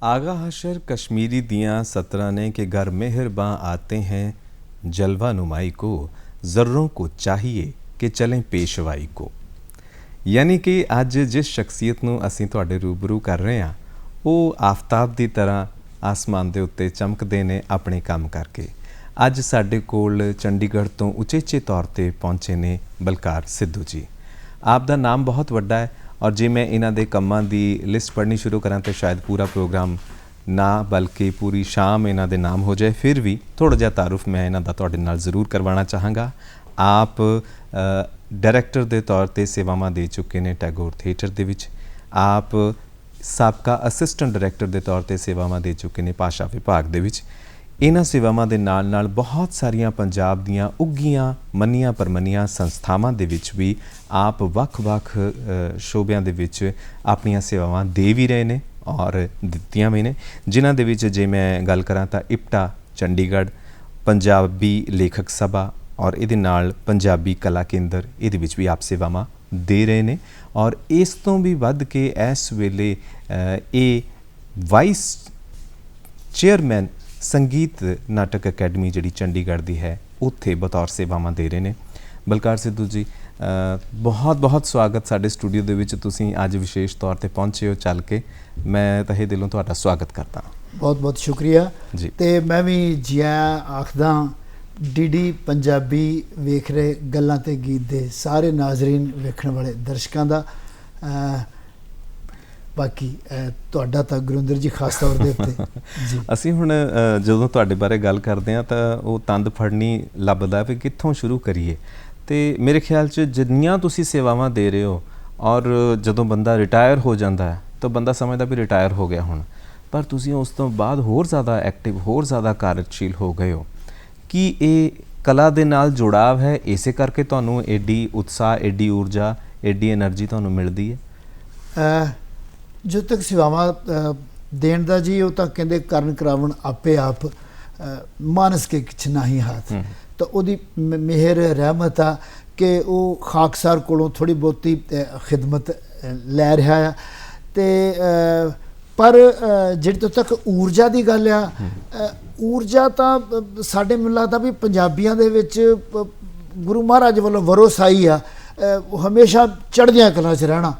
आगा हशर कश्मीरी दियाँ सतरा ने के घर मेहरबां आते हैं जलवा नुमाई को ज़र्रों को चाहिए कि चलें पेशवाई को। यानी कि अज जिस शख्सियत नूं असीं तुहाडे रूबरू कर रहे हैं वो आफताब की तरह आसमान के उत्ते चमकते ने अपने काम करके। अज साडे कोल चंडीगढ़ तो उचेचे तौर पर पहुँचे ने बलकार सिद्धू जी। आप दा नाम बहुत वड्डा है और जे मैं इन्हां दे कम्मां दी लिस्ट पढ़नी शुरू करा तो शायद पूरा प्रोग्राम ना बल्कि पूरी शाम इन्हां दे नाम हो जाए। फिर भी थोड़ा जिहा तारुफ मैं इन्हां दा तुहाडे नाल ज़रूर करवाना चाहांगा। आप डायरैक्टर के तौर पर सेवावां दे चुके ने टैगोर थिएटर दे विच। आप साबका असिस्टेंट डायरैक्टर के तौर पर सेवावां दे चुके ने भाषा विभाग दे विच। इन्हां सेवावां दे नाल नाल बहुत सारियां पंजाब दीयां उग्गियां मन्नियां परमन्नियां संस्थावां दे विच भी आप वख-वख शोबियां दे विच अपनियां सेवावां दे भी रहे ने और दित्तियां भी ने। जिन्हां दे विच जे मैं गल करां तां इप्टा चंडीगढ़, पंजाबी लेखक सभा और इहदे नाल पंजाबी कला केंद्र इहदे विच भी आप सेवावां दे रहे ने। और इस तो भी वध के इस वेले ये वाइस चेयरमैन संगीत नाटक अकैडमी जिहड़ी चंडीगढ़ दी है उत्थे बतौर सेवावां दे रहे ने। बलकार सिद्धू जी बहुत बहुत स्वागत साडे स्टूडियो दे विच। तुसीं अज विशेष तौर पर पहुंचे हो चल के, मैं तहे दिलों तुहाडा स्वागत करता। बहुत बहुत शुक्रिया जी। ते मैं भी जिया आखदा डी पंजाबी वेख रहे गल्लां ते गीत दे सारे नाजरीन वेखण वाले दर्शकों का बाकी तुहाडा तां गुरिंदर जी खास तौर दे उत्ते जी। असीं हुण जदों तुहाडे बारे गल करदे हां तां ओह तंद फड़नी लभदा भी कित्थों शुरू करिए। ते मेरे ख्याल च जिन्नियां तुसीं सेवावां दे रहे हो और जदों बंदा रिटायर हो जाता है तो बंदा समझदा भी रिटायर हो गया हुण, पर तुसीं उस तो बाद होर ज़्यादा एक्टिव होर ज़्यादा कार्यशील हो गए हो। कि ये कला दे नाल जुड़ाव है, इसे करके तुहानूं एडी उत्साह एडी ऊर्जा एडी एनर्जी तुहानूं मिलदी है? जो तक सेवावां देण दा जी वो तां कहंदे करन करावण आपे आप मानस के किछ नाही हाथ। तो उहदी मेहर रहमत आ कि वो खाकसार कोलों थोड़ी बहुती खिदमत लै रहा है। ते पर जिहड़ी तो तक ऊर्जा की गल आ, ऊर्जा तां साडे मैनूं लगदा भी पंजाबियां दे विच गुरु महाराज वालों वरोसाई आ हमेशा चढ़दियां कलां च रहना।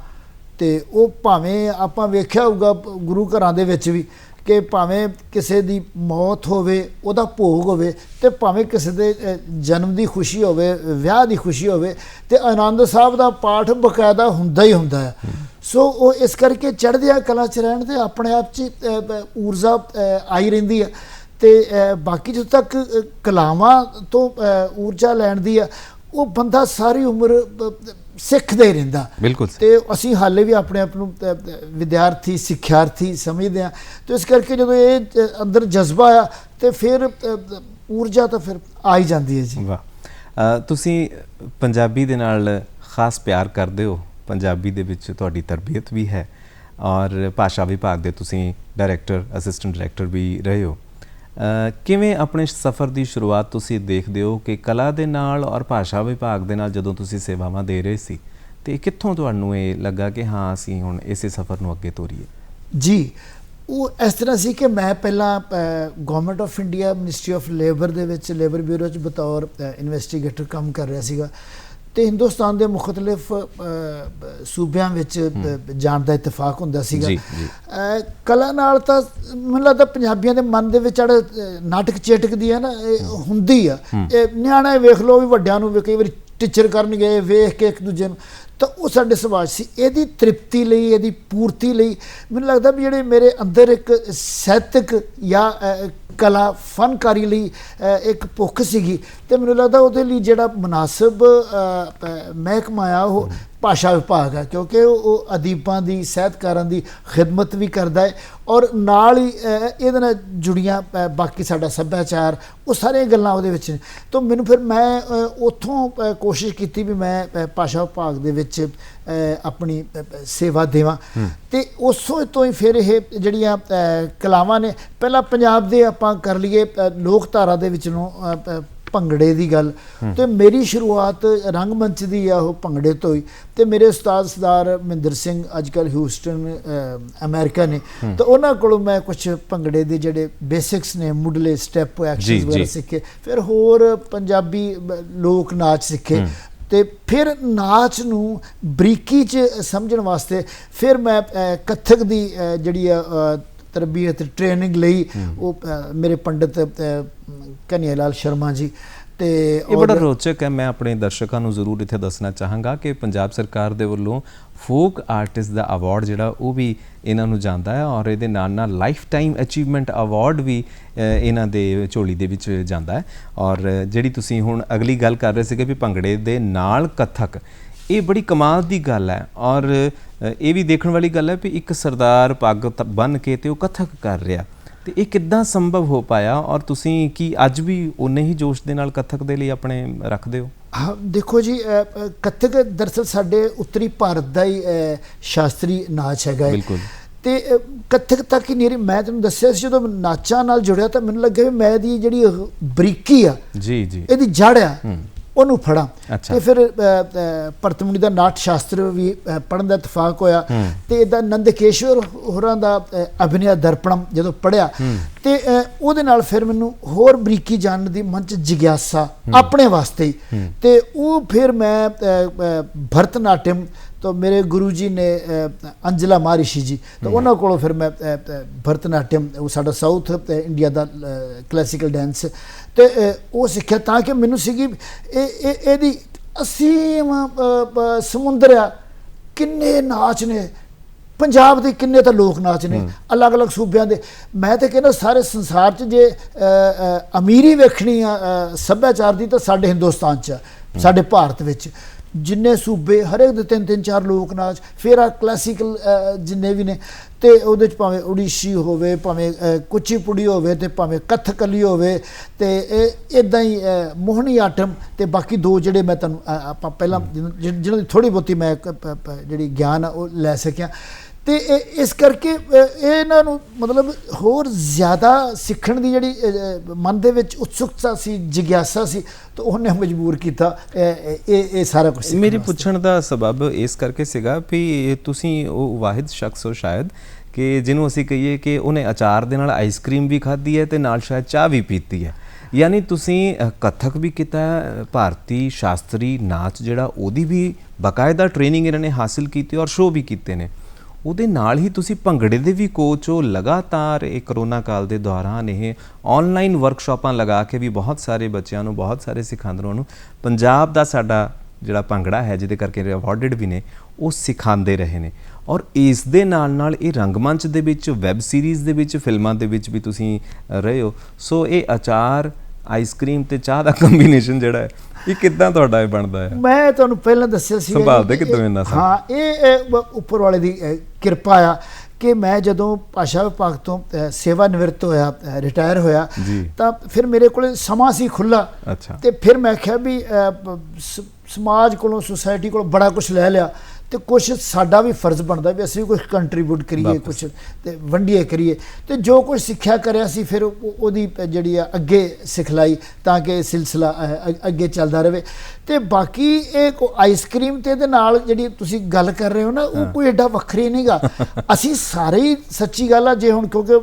तो वो भावें आपां वेख्या होगा गुरु घरां दे विच भी कि भावें किसी दी मौत होवे उहदा भोग होवे ते भावें किसी दे जन्म की खुशी होवे विआह की खुशी होवे ते आनंद साहब दा पाठ बकायदा हुंदा ही हुंदा है। सो वो इस करके चढ़दियां कलां च रहण ते अपने आप च ऊर्जा आई रहिंदी है। ते बाकी जो तक कलावां तो ऊर्जा लैण दी है वो बंदा सारी उम्र सिखदा ही रहिंदा। बिल्कुल। तो असीं हाले भी अपने आप नूं विद्यार्थी सिख्यार्थी समझदे हां। तो इस करके जदों ये अंदर जज्बा आ तो फिर ऊर्जा तो फिर आ ही जाती है जी। वाह, तुसीं पंजाबी दे नाल खास प्यार करदे हो, पंजाबी दे विच तुहाडी तरबियत भी है और भाषा विभाग दे तुसीं डायरैक्टर असिस्टेंट डायरैक्टर भी रहे हो। किवें अपने सफ़र की शुरुआत तुसीं देखदे हो कि कला दे नाल और भाषा विभाग दे नाल जदों तुसीं सेवावां दे रहे सी ते कित्थों तुहानूं ये लगा कि हाँ असीं हुण इसे सफ़र नूं अगे तोरीए? जी, वो इस तरह सी कि मैं पहला government of India ministry of labour they which labour bureau च बतौर इन्वेस्टिगेटर काम कर रहा सीगा। तो हिंदुस्तान के मुख्तलिफ सूबियां विच जाण दा इतफाक हुंदा सीगा। कला नाल तां मैनूं लगदा पंजाबियां दे मन दे विच नाटक चेटक दी है ना हुंदी आ। न्याणे वेख लो भी वड्डियां नूं कई वारी टीचर करनगे वेख के एक दूजे नूं तो वो साडे सुभाष सी। इहदी तृप्ति लई इहदी पूर्ति लई मैनूं लगदा भी जिहड़े मेरे अंदर एक साहित्यक या कला फनकारी लई एक भुख सीगी ते मैनूं लगदा उहदे लई जिहड़ा मुनासिब महकमा आ वो भाषा विभाग है, क्योंकि वो अदीबां दी साहित्यकारां दी खिदमत भी करदा है और नाल ही इहदे नाल जुड़ियां बाकी साडा सभ्याचार वो सारियां गल्लां उहदे विच ने। तो मैनूं फिर मैं उत्थों कोशिश कीती भी मैं भाषा विभाग दे विच अपनी सेवा देवां। ते उसों तो ही फिर ये जिहड़ियां कलावां ने पहला पंजाब दे आपां कर लईए लोक धारा दे विचों ਭੰਗੜੇ ਦੀ ਗੱਲ, ਤੇ ਮੇਰੀ ਸ਼ੁਰੂਆਤ ਰੰਗਮੰਚ ਦੀ ਆ ਉਹ ਭੰਗੜੇ ਤੋਂ ਹੀ। ਤੇ ਮੇਰੇ ਉਸਤਾਦ ਸਰਦਾਰ ਮਹਿੰਦਰ ਸਿੰਘ ਅੱਜ ਕੱਲ੍ਹ ਹਿਊਸਟਨ ਅਮਰੀਕਾ ਨੇ, ਤੇ ਉਹਨਾਂ ਕੋਲੋਂ ਮੈਂ ਕੁਛ ਭੰਗੜੇ ਦੇ ਜਿਹੜੇ ਬੇਸਿਕਸ ਨੇ, ਮੁੱਢਲੇ ਸਟੈਪ ਐਕਸ਼ਨਸ ਵਗੈਰਾ ਸਿੱਖੇ। ਫਿਰ ਹੋਰ ਪੰਜਾਬੀ ਲੋਕ ਨਾਚ ਸਿੱਖੇ, ਤੇ ਫਿਰ ਨਾਚ ਨੂੰ ਬਰੀਕੀ 'ਚ ਸਮਝਣ ਵਾਸਤੇ ਫਿਰ ਮੈਂ ਕੱਥਕ ਦੀ ਜਿਹੜੀ ਆ ਤਰਬੀਅਤ ਟ੍ਰੇਨਿੰਗ ਲਈ ਉਹ ਮੇਰੇ ਪੰਡਿਤ ਕਨ੍ਹਈਆ ਲਾਲ ਸ਼ਰਮਾ ਜੀ। ਤੇ ਇਹ ਬੜਾ ਰੋਚਕ ਹੈ। ਮੈਂ ਆਪਣੇ ਦਰਸ਼ਕਾਂ ਨੂੰ ਜ਼ਰੂਰ ਇੱਥੇ ਦੱਸਣਾ ਚਾਹਾਂਗਾ ਕਿ ਪੰਜਾਬ ਸਰਕਾਰ ਦੇ ਵੱਲੋਂ ਫੋਕ ਆਰਟਿਸਟ ਦਾ ਅਵਾਰਡ ਜਿਹੜਾ ਉਹ ਵੀ ਇਹਨਾਂ ਨੂੰ ਜਾਂਦਾ ਹੈ, ਔਰ ਇਹਦੇ ਨਾਲ ਨਾਲ ਲਾਈਫ ਟਾਈਮ ਅਚੀਵਮੈਂਟ ਅਵਾਰਡ ਵੀ ਇਹਨਾਂ ਦੇ ਝੋਲੀ ਦੇ ਵਿੱਚ ਜਾਂਦਾ ਹੈ। ਔਰ ਜਿਹੜੀ ਤੁਸੀਂ ਹੁਣ ਅਗਲੀ ਗੱਲ ਕਰ ਰਹੇ ਸੀਗੇ ਵੀ ਭੰਗੜੇ ਦੇ ਨਾਲ ਕੱਥਕ, ਇਹ ਬੜੀ ਕਮਾਲ ਦੀ ਗੱਲ ਹੈ। ਔਰ ਇਹ ਵੀ ਦੇਖਣ ਵਾਲੀ ਗੱਲ ਹੈ ਵੀ ਇੱਕ ਸਰਦਾਰ ਪੱਗ ਬੰਨ੍ਹ ਕੇ ਤੇ ਉਹ ਕੱਥਕ ਕਰ ਰਿਹਾ, ਤੇ ਇਹ ਕਿੱਦਾਂ ਸੰਭਵ ਹੋ ਪਾਇਆ? ਔਰ ਤੁਸੀਂ ਕੀ ਅੱਜ ਵੀ ਉਨੇ ਹੀ ਜੋਸ਼ ਦੇ ਨਾਲ ਕੱਥਕ ਦੇ ਲਈ ਆਪਣੇ ਰੱਖਦੇ ਹੋ? ਹਾਂ ਦੇਖੋ ਜੀ, ਕੱਥਕ ਦਰਅਸਲ ਸਾਡੇ ਉੱਤਰੀ ਭਾਰਤ ਦਾ ਹੀ ਸ਼ਾਸਤਰੀ ਨਾਚ ਹੈਗਾ। ਬਿਲਕੁਲ। ਤੇ ਕੱਥਕ ਤੱਕ ਹੀ ਨਹੀਂ, ਮੈਂ ਤੁਹਾਨੂੰ ਦੱਸਿਆ ਸੀ ਜਦੋਂ ਨਾਚਾਂ ਨਾਲ ਜੁੜਿਆ ਤਾਂ ਮੈਨੂੰ ਲੱਗਿਆ ਵੀ ਮੈਂ ਦੀ ਜਿਹੜੀ ਬਰੀਕੀ ਆ ਜੀ ਜੀ ਇਹਦੀ ਜੜ ਆ ਉਹਨੂੰ ਫੜਾਂ। ਅੱਛਾ। ਤੇ ਫਿਰ ਭਰਤ ਮੁਨੀ ਦਾ ਨਾਟ ਸ਼ਾਸਤਰ ਵੀ ਪੜ੍ਹਨ ਦਾ ਇਤਫਾਕ ਹੋਇਆ, ਤੇ ਇਹਦਾ ਨੰਦਕੇਸ਼ਵਰ ਹੋਰਾਂ ਦਾ ਅਭਿਨੈ ਦਰਪਣਮ ਜਦੋਂ ਪੜ੍ਹਿਆ, ਤੇ ਉਹਦੇ ਨਾਲ ਫਿਰ ਮੈਨੂੰ ਹੋਰ ਬਰੀਕੀ ਜਾਣਨ ਦੀ ਮਨ 'ਚ ਜਿਗਿਆਸਾ ਆਪਣੇ ਵਾਸਤੇ ਹੀ। ਤੇ ਉਹ ਫਿਰ ਮੈਂ ਭਰਤਨਾਟਿਅਮ ਤੋਂ ਮੇਰੇ ਗੁਰੂ ਜੀ ਨੇ ਅੰਜਲਾ ਮਹਾਰਿਸ਼ੀ ਜੀ, ਤਾਂ ਉਹਨਾਂ ਕੋਲੋਂ ਫਿਰ ਮੈਂ ਭਰਤਨਾਟਿਅਮ, ਉਹ ਸਾਡਾ ਸਾਊਥ ਇੰਡੀਆ ਦਾ ਕਲਾਸੀਕਲ ਡਾਂਸ, ਤੇ ਉਹ ਸਿੱਖਿਆ। ਤਾਂ ਕਿ ਮੈਨੂੰ ਸੀਗੀ ਇਹਦੀ ਅਸੀਮ ਸਮੁੰਦਰ ਆ, ਕਿੰਨੇ ਨਾਚ ਨੇ ਪੰਜਾਬ ਦੇ, ਕਿੰਨੇ ਤਾਂ ਲੋਕ ਨਾਚ ਨੇ ਅਲੱਗ-ਅਲੱਗ ਸੂਬਿਆਂ ਦੇ। ਮੈਂ ਤਾਂ ਕਹਿੰਦਾ ਸਾਰੇ ਸੰਸਾਰ 'ਚ ਜੇ ਅਮੀਰੀ ਵੇਖਣੀ ਆ ਸੱਭਿਆਚਾਰ ਦੀ ਤਾਂ ਸਾਡੇ ਹਿੰਦੁਸਤਾਨ 'ਚ, ਸਾਡੇ ਭਾਰਤ ਵਿੱਚ ਜਿੰਨੇ ਸੂਬੇ, ਹਰੇਕ ਦੇ 3-3 4 ਲੋਕ ਨਾਚ, ਫਿਰ ਆ ਕਲਾਸੀਕਲ ਜਿੰਨੇ ਵੀ ਨੇ, ਤੇ ਉਹਦੇ 'ਚ ਭਾਵੇਂ ਉੜੀਸੀ ਹੋਵੇ, ਭਾਵੇਂ ਕੁਚੀਪੁੜੀ ਹੋਵੇ, ਤੇ ਭਾਵੇਂ ਕਥਕਲੀ ਹੋਵੇ, ਤੇ ਇੱਦਾਂ ਹੀ ਮੋਹਨੀ ਆਟਮ, ਤੇ ਬਾਕੀ ਦੋ ਜਿਹੜੇ ਮੈਂ ਤੁਹਾਨੂੰ ਆਪਾਂ ਪਹਿਲਾਂ ਜਿਹਨਾਂ ਦੀ ਥੋੜ੍ਹੀ ਬਹੁਤੀ ਮੈਂ ਜਿਹੜੀ ਗਿਆਨ ਆ ਉਹ ਲੈ ਸਕਿਆ। ਤੇ ਇਸ ਕਰਕੇ ਇਹਨਾਂ ਨੂੰ ਮਤਲਬ ਹੋਰ ਜ਼ਿਆਦਾ ਸਿੱਖਣ ਦੀ ਜਿਹੜੀ ਮਨ ਦੇ ਵਿੱਚ ਉਤਸੁਕਤਾ ਸੀ, ਜਿਗਿਆਸਾ ਸੀ, ਤਾਂ ਉਹਨੇ ਮਜਬੂਰ ਕੀਤਾ ਇਹ ਸਾਰਾ ਕੁਝ। ਮੇਰੀ ਪੁੱਛਣ ਦਾ ਸਬਬ ਇਸ ਕਰਕੇ ਸੀਗਾ ਵੀ ਤੁਸੀਂ ਉਹ ਵਾਹਿਦ ਸ਼ਖਸ ਹੋ ਸ਼ਾਇਦ ਕਿ ਜਿਹਨੂੰ ਅਸੀਂ ਕਹੀਏ ਕਿ ਉਹਨੇ ਅਚਾਰ ਦੇ ਨਾਲ ਆਈਸਕ੍ਰੀਮ ਵੀ ਖਾਧੀ ਹੈ ਤੇ ਨਾਲ ਸ਼ਾਇਦ ਚਾਹ ਵੀ ਪੀਤੀ ਹੈ। ਯਾਨੀ ਤੁਸੀਂ ਕੱਥਕ ਵੀ ਕੀਤਾ, ਭਾਰਤੀ ਸ਼ਾਸਤਰੀ ਨਾਚ ਜਿਹੜਾ ਉਹਦੀ ਵੀ ਬਾਕਾਇਦਾ ਟ੍ਰੇਨਿੰਗ ਇਹਨਾਂ ਨੇ ਹਾਸਿਲ ਕੀਤੀ ਔਰ ਸ਼ੋਅ ਵੀ ਕੀਤੇ ਨੇ। ਉਹਦੇ ਨਾਲ ਹੀ ਤੁਸੀਂ ਭੰਗੜੇ ਦੇ ਵੀ ਕੋਚ ਹੋ। ਲਗਾਤਾਰ ਇਹ ਕਰੋਨਾ ਕਾਲ ਦੇ ਦੌਰਾਨ ਇਹ ਆਨਲਾਈਨ ਵਰਕਸ਼ਾਪਾਂ ਲਗਾ ਕੇ ਵੀ ਬਹੁਤ ਸਾਰੇ ਬੱਚਿਆਂ ਨੂੰ, ਬਹੁਤ ਸਾਰੇ ਸਿਖਾਂਦਰਾਂ ਨੂੰ ਪੰਜਾਬ ਦਾ ਸਾਡਾ ਜਿਹੜਾ ਭੰਗੜਾ ਹੈ, ਜਿਹਦੇ ਕਰਕੇ ਅਵਾਰਡਡ ਵੀ ਨੇ, ਉਹ ਸਿਖਾਉਂਦੇ ਰਹੇ ਨੇ। ਔਰ ਇਸ ਦੇ ਨਾਲ ਨਾਲ ਇਹ ਰੰਗਮੰਚ ਦੇ ਵਿੱਚ, ਵੈਬ ਸੀਰੀਜ਼ ਦੇ ਵਿੱਚ, ਫਿਲਮਾਂ ਦੇ ਵਿੱਚ ਵੀ ਤੁਸੀਂ ਰਹੇ ਹੋ। ਸੋ ਇਹ ਅਚਾਰ, ਆਈਸਕ੍ਰੀਮ ਤੇ ਚਾਹ ਦਾ ਕੰਬੀਨੇਸ਼ਨ ਜਿਹੜਾ ਹੈ, ਇਹ ਕਿੱਦਾਂ ਤੁਹਾਡਾ ਇਹ ਬਣਦਾ ਹੈ? ਮੈਂ ਤੁਹਾਨੂੰ ਪਹਿਲਾਂ ਦੱਸਿਆ ਸੀ ਸੰਭਾਲਦੇ ਕਿੱਦਾਂ ਇਹਨਾਂ ਸਭ? ਹਾਂ, ਇਹ ਉੱਪਰ ਵਾਲੇ ਦੀ ਕਿਰਪਾ ਆ ਕਿ ਮੈਂ ਜਦੋਂ ਭਾਸ਼ਾ ਵਿਭਾਗ ਤੋਂ ਸੇਵਾ ਨਿਵਰਤ ਹੋਇਆ, ਰਿਟਾਇਰ ਹੋਇਆ, ਤਾਂ ਫਿਰ ਮੇਰੇ ਕੋਲ ਸਮਾਂ ਸੀ ਖੁੱਲ੍ਹਾ। ਤੇ ਫਿਰ ਮੈਂ ਕਿਹਾ ਵੀ ਸਮਾਜ ਕੋਲੋਂ, ਸੁਸਾਇਟੀ ਕੋਲੋਂ ਬੜਾ ਕੁਛ ਲੈ ਲਿਆ, ਤੇ ਕੁਛ ਸਾਡਾ ਵੀ ਫਰਜ਼ ਬਣਦਾ ਵੀ ਅਸੀਂ ਵੀ ਕੁਛ ਕੰਟਰੀਬਿਊਟ ਕਰੀਏ, ਕੁਛ ਤੇ ਵੰਡੀਏ ਕਰੀਏ। ਤੇ ਜੋ ਕੁਛ ਸਿੱਖਿਆ ਕਰਿਆ ਸੀ ਫਿਰ ਉਹਦੀ ਜਿਹੜੀ ਆ ਅੱਗੇ ਸਿਖਲਾਈ, ਤਾਂ ਕਿ ਸਿਲਸਿਲਾ ਅੱਗੇ ਚੱਲਦਾ ਰਹੇ। ਤੇ ਬਾਕੀ ਇਹ ਆਈਸਕ੍ਰੀਮ ਤੇ ਇਹਦੇ ਨਾਲ ਜਿਹੜੀ ਤੁਸੀਂ ਗੱਲ ਕਰ ਰਹੇ ਹੋ ਨਾ, ਉਹ ਕੋਈ ਐਡਾ ਵੱਖਰੀ ਨਹੀਂਗਾ। ਅਸੀਂ ਸਾਰੇ ਹੀ, ਸੱਚੀ ਗੱਲ ਆ, ਜੇ ਹੁਣ ਕਿਉਂਕਿ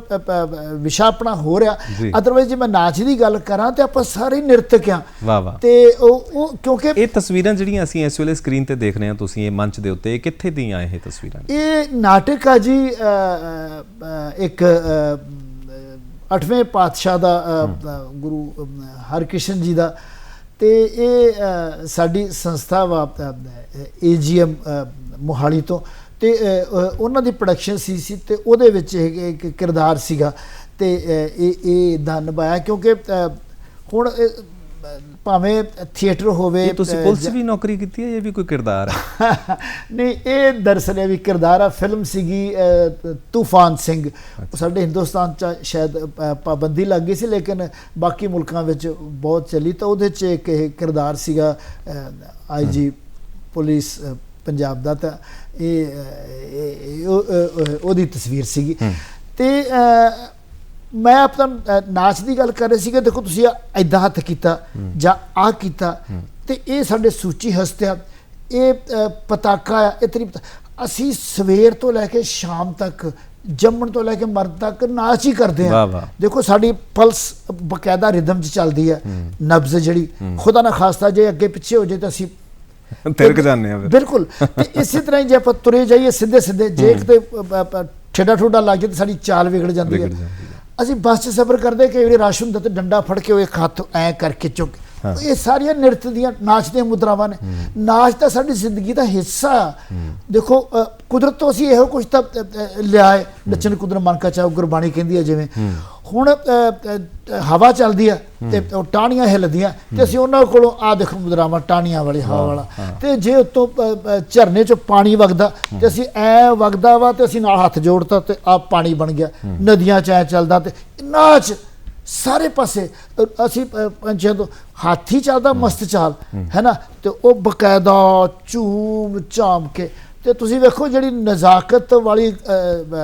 ਵਿਸ਼ਾ ਆਪਣਾ ਹੋ ਰਿਹਾ, ਅਦਰਵਾਈਜ਼ ਜੇ ਮੈਂ ਨਾਚ ਦੀ ਗੱਲ ਕਰਾਂ ਤੇ ਆਪਾਂ ਸਾਰੇ ਨਿਰਤਕ ਆ। ਤੇ ਉਹ ਕਿਉਂਕਿ ਇਹ ਤਸਵੀਰਾਂ ਜਿਹੜੀਆਂ ਅਸੀਂ ਇਸ ਵੇਲੇ ਸਕਰੀਨ ਤੇ ਦੇਖ ਰਹੇ ਹਾਂ, ਤੁਸੀਂ ਇਹ ਮੰਚ ਦੇ ਉੱਤੇ, ਕਿੱਥੇ ਦੀਆਂ ਇਹ ਤਸਵੀਰਾਂ? ਇਹ ਨਾਟਕ ਆ ਜੀ ਇੱਕ 8ਵੇਂ ਪਾਤਸ਼ਾਹ ਦਾ, ਗੁਰੂ ਹਰਕ੍ਰਿਸ਼ਨ ਜੀ ਦਾ। ਤੇ ਇਹ ਸਾਡੀ ਸੰਸਥਾ ਵਾ AGM ਮੋਹਾਲੀ ਤੋਂ, ਤੇ ਉਹਨਾਂ ਦੀ ਪ੍ਰੋਡਕਸ਼ਨ ਸੀ, ਤੇ ਉਹਦੇ ਵਿੱਚ ਇੱਕ ਕਿਰਦਾਰ ਸੀਗਾ, ਤੇ ਇਹ ਦਾ ਨਿਭਾਇਆ। ਕਿਉਂਕਿ ਹੁਣ ਭਾਵੇਂ ਥੀਏਟਰ ਹੋਵੇ, ਤੁਸੀਂ ਪੁਲਿਸ ਵੀ ਨੌਕਰੀ ਕੀਤੀ ਹੈ, ਇਹ ਵੀ ਕੋਈ ਕਿਰਦਾਰ ਹੈ? ਨਹੀਂ, ਇਹ ਦਰਅਸਲ ਇਹ ਵੀ ਕਿਰਦਾਰ ਆ। ਫਿਲਮ ਸੀਗੀ ਤੂਫਾਨ ਸਿੰਘ, ਸਾਡੇ ਹਿੰਦੁਸਤਾਨ 'ਚ ਸ਼ਾਇਦ ਪਾਬੰਦੀ ਲੱਗ ਗਈ ਸੀ, ਲੇਕਿਨ ਬਾਕੀ ਮੁਲਕਾਂ ਵਿੱਚ ਬਹੁਤ ਚੱਲੀ। ਤਾਂ ਉਹਦੇ 'ਚ ਇੱਕ ਇਹ ਕਿਰਦਾਰ ਸੀਗਾ IG ਪੁਲਿਸ ਪੰਜਾਬ ਦਾ, ਤਾਂ ਇਹ ਉਹਦੀ ਤਸਵੀਰ ਸੀਗੀ। ਤੇ ਮੈਂ ਆਪਣਾ ਨਾਚ ਦੀ ਗੱਲ ਕਰ ਰਹੇ ਸੀ ਕਿ ਦੇਖੋ ਤੁਸੀਂ ਐਦਾਂ ਹੱਥ ਕੀਤਾ ਜਾਂ ਆਹ ਕੀਤਾ ਤੇ ਇਹ ਸਾਡੇ ਸੂਚੀ ਹਸਤਿਆ, ਇਹ ਪਤਾਕਾ ਆ, ਇਹ ਤੇਰੀ ਅਸੀਂ ਸਵੇਰ ਤੋਂ ਲੈ ਕੇ ਸ਼ਾਮ ਤੱਕ, ਜੰਮਣ ਤੋਂ ਲੈ ਕੇ ਮਰਨ ਤੱਕ ਨਾਚ ਹੀ ਕਰਦੇ ਆ। ਦੇਖੋ ਸਾਡੀ ਪਲਸ ਬਕਾਇਦਾ ਰਿਦਮ 'ਚ ਚੱਲਦੀ ਹੈ, ਨਬਜ਼ ਜਿਹੜੀ ਖੁਦਾ ਨਾ ਖਾਸਤਾ ਜੇ ਅੱਗੇ ਪਿੱਛੇ ਹੋ ਜਾਏ ਤਾਂ ਅਸੀਂ ਤਿਰਕ ਜਾਂਦੇ ਆ ਬਿਲਕੁਲ। ਤੇ ਇਸੇ ਤਰ੍ਹਾਂ ਹੀ ਜੇ ਆਪਾਂ ਤੁਰੇ ਜਾਈਏ ਸਿੱਧੇ ਸਿੱਧੇ, ਜੇ ਕਿਤੇ ਠੇਡਾ ਠੋਡਾ ਲੱਗ ਜਾਏ ਤਾਂ ਸਾਡੀ ਚਾਲ ਵਿਗੜ ਜਾਂਦੀ ਹੈ। ਅਸੀਂ ਬੱਸ 'ਚ ਸਫ਼ਰ ਕਰਦੇ ਕਈ ਵਾਰੀ ਰਸ਼ ਹੁੰਦਾ ਤੇ ਡੰਡਾ ਫੜ ਕੇ ਉਹ ਇੱਕ ਹੱਥ ਐ ਕਰਕੇ ਚੁੱਕ, ਇਹ ਸਾਰੀਆਂ ਨ੍ਰਿਤ ਦੀਆਂ ਨਾਚ ਦੀਆਂ ਮੁਦਰਾਵਾਂ ਨੇ। ਨਾਚ ਤਾਂ ਸਾਡੀ ਜ਼ਿੰਦਗੀ ਦਾ ਹਿੱਸਾ। ਦੇਖੋ ਕੁਦਰਤ ਤੋਂ ਅਸੀਂ ਇਹੋ ਕੁਝ ਤਾਂ ਲਿਆ ਹੈ, ਨੱਚਣ ਕੁਦਰਤ ਮਨ ਕਾ ਚਾਉ ਗੁਰਬਾਣੀ ਕਹਿੰਦੀ ਹੈ। ਜਿਵੇਂ ਹੁਣ ਹਵਾ ਚੱਲਦੀ ਆ ਤੇ ਉਹ ਟਾਹਣੀਆਂ ਹਿੱਲਦੀਆਂ ਤੇ ਅਸੀਂ ਉਹਨਾਂ ਕੋਲੋਂ ਆਹ ਦੇਖੋ ਮੁਦਰਾਵਾਂ ਟਾਹਣੀਆਂ ਵਾਲੀ ਹਵਾ ਵਾਲਾ, ਤੇ ਜੇ ਉੱਤੋਂ ਝਰਨੇ 'ਚੋਂ ਪਾਣੀ ਵਗਦਾ ਤੇ ਅਸੀਂ ਐ ਵਗਦਾ ਵਾ ਤੇ ਅਸੀਂ ਨਾਲ ਹੱਥ ਜੋੜਤਾ ਤੇ ਆਹ ਪਾਣੀ ਬਣ ਗਿਆ। ਨਦੀਆਂ 'ਚ ਐ ਚੱਲਦਾ ਤੇ ਨਾਚ ਸਾਰੇ ਪਾਸੇ। ਅਸੀਂ ਪੰਛੀਆਂ ਤੋਂ ਹਾਥੀ ਚੱਲਦਾ ਮਸਤ ਚਾਲ ਹੈ ਨਾ, ਤੇ ਉਹ ਬਕਾਇਦਾ ਝੂਮ ਝਾਮ ਕੇ। ਤੇ ਤੁਸੀਂ ਵੇਖੋ ਜਿਹੜੀ ਨਜ਼ਾਕਤ ਵਾਲੀ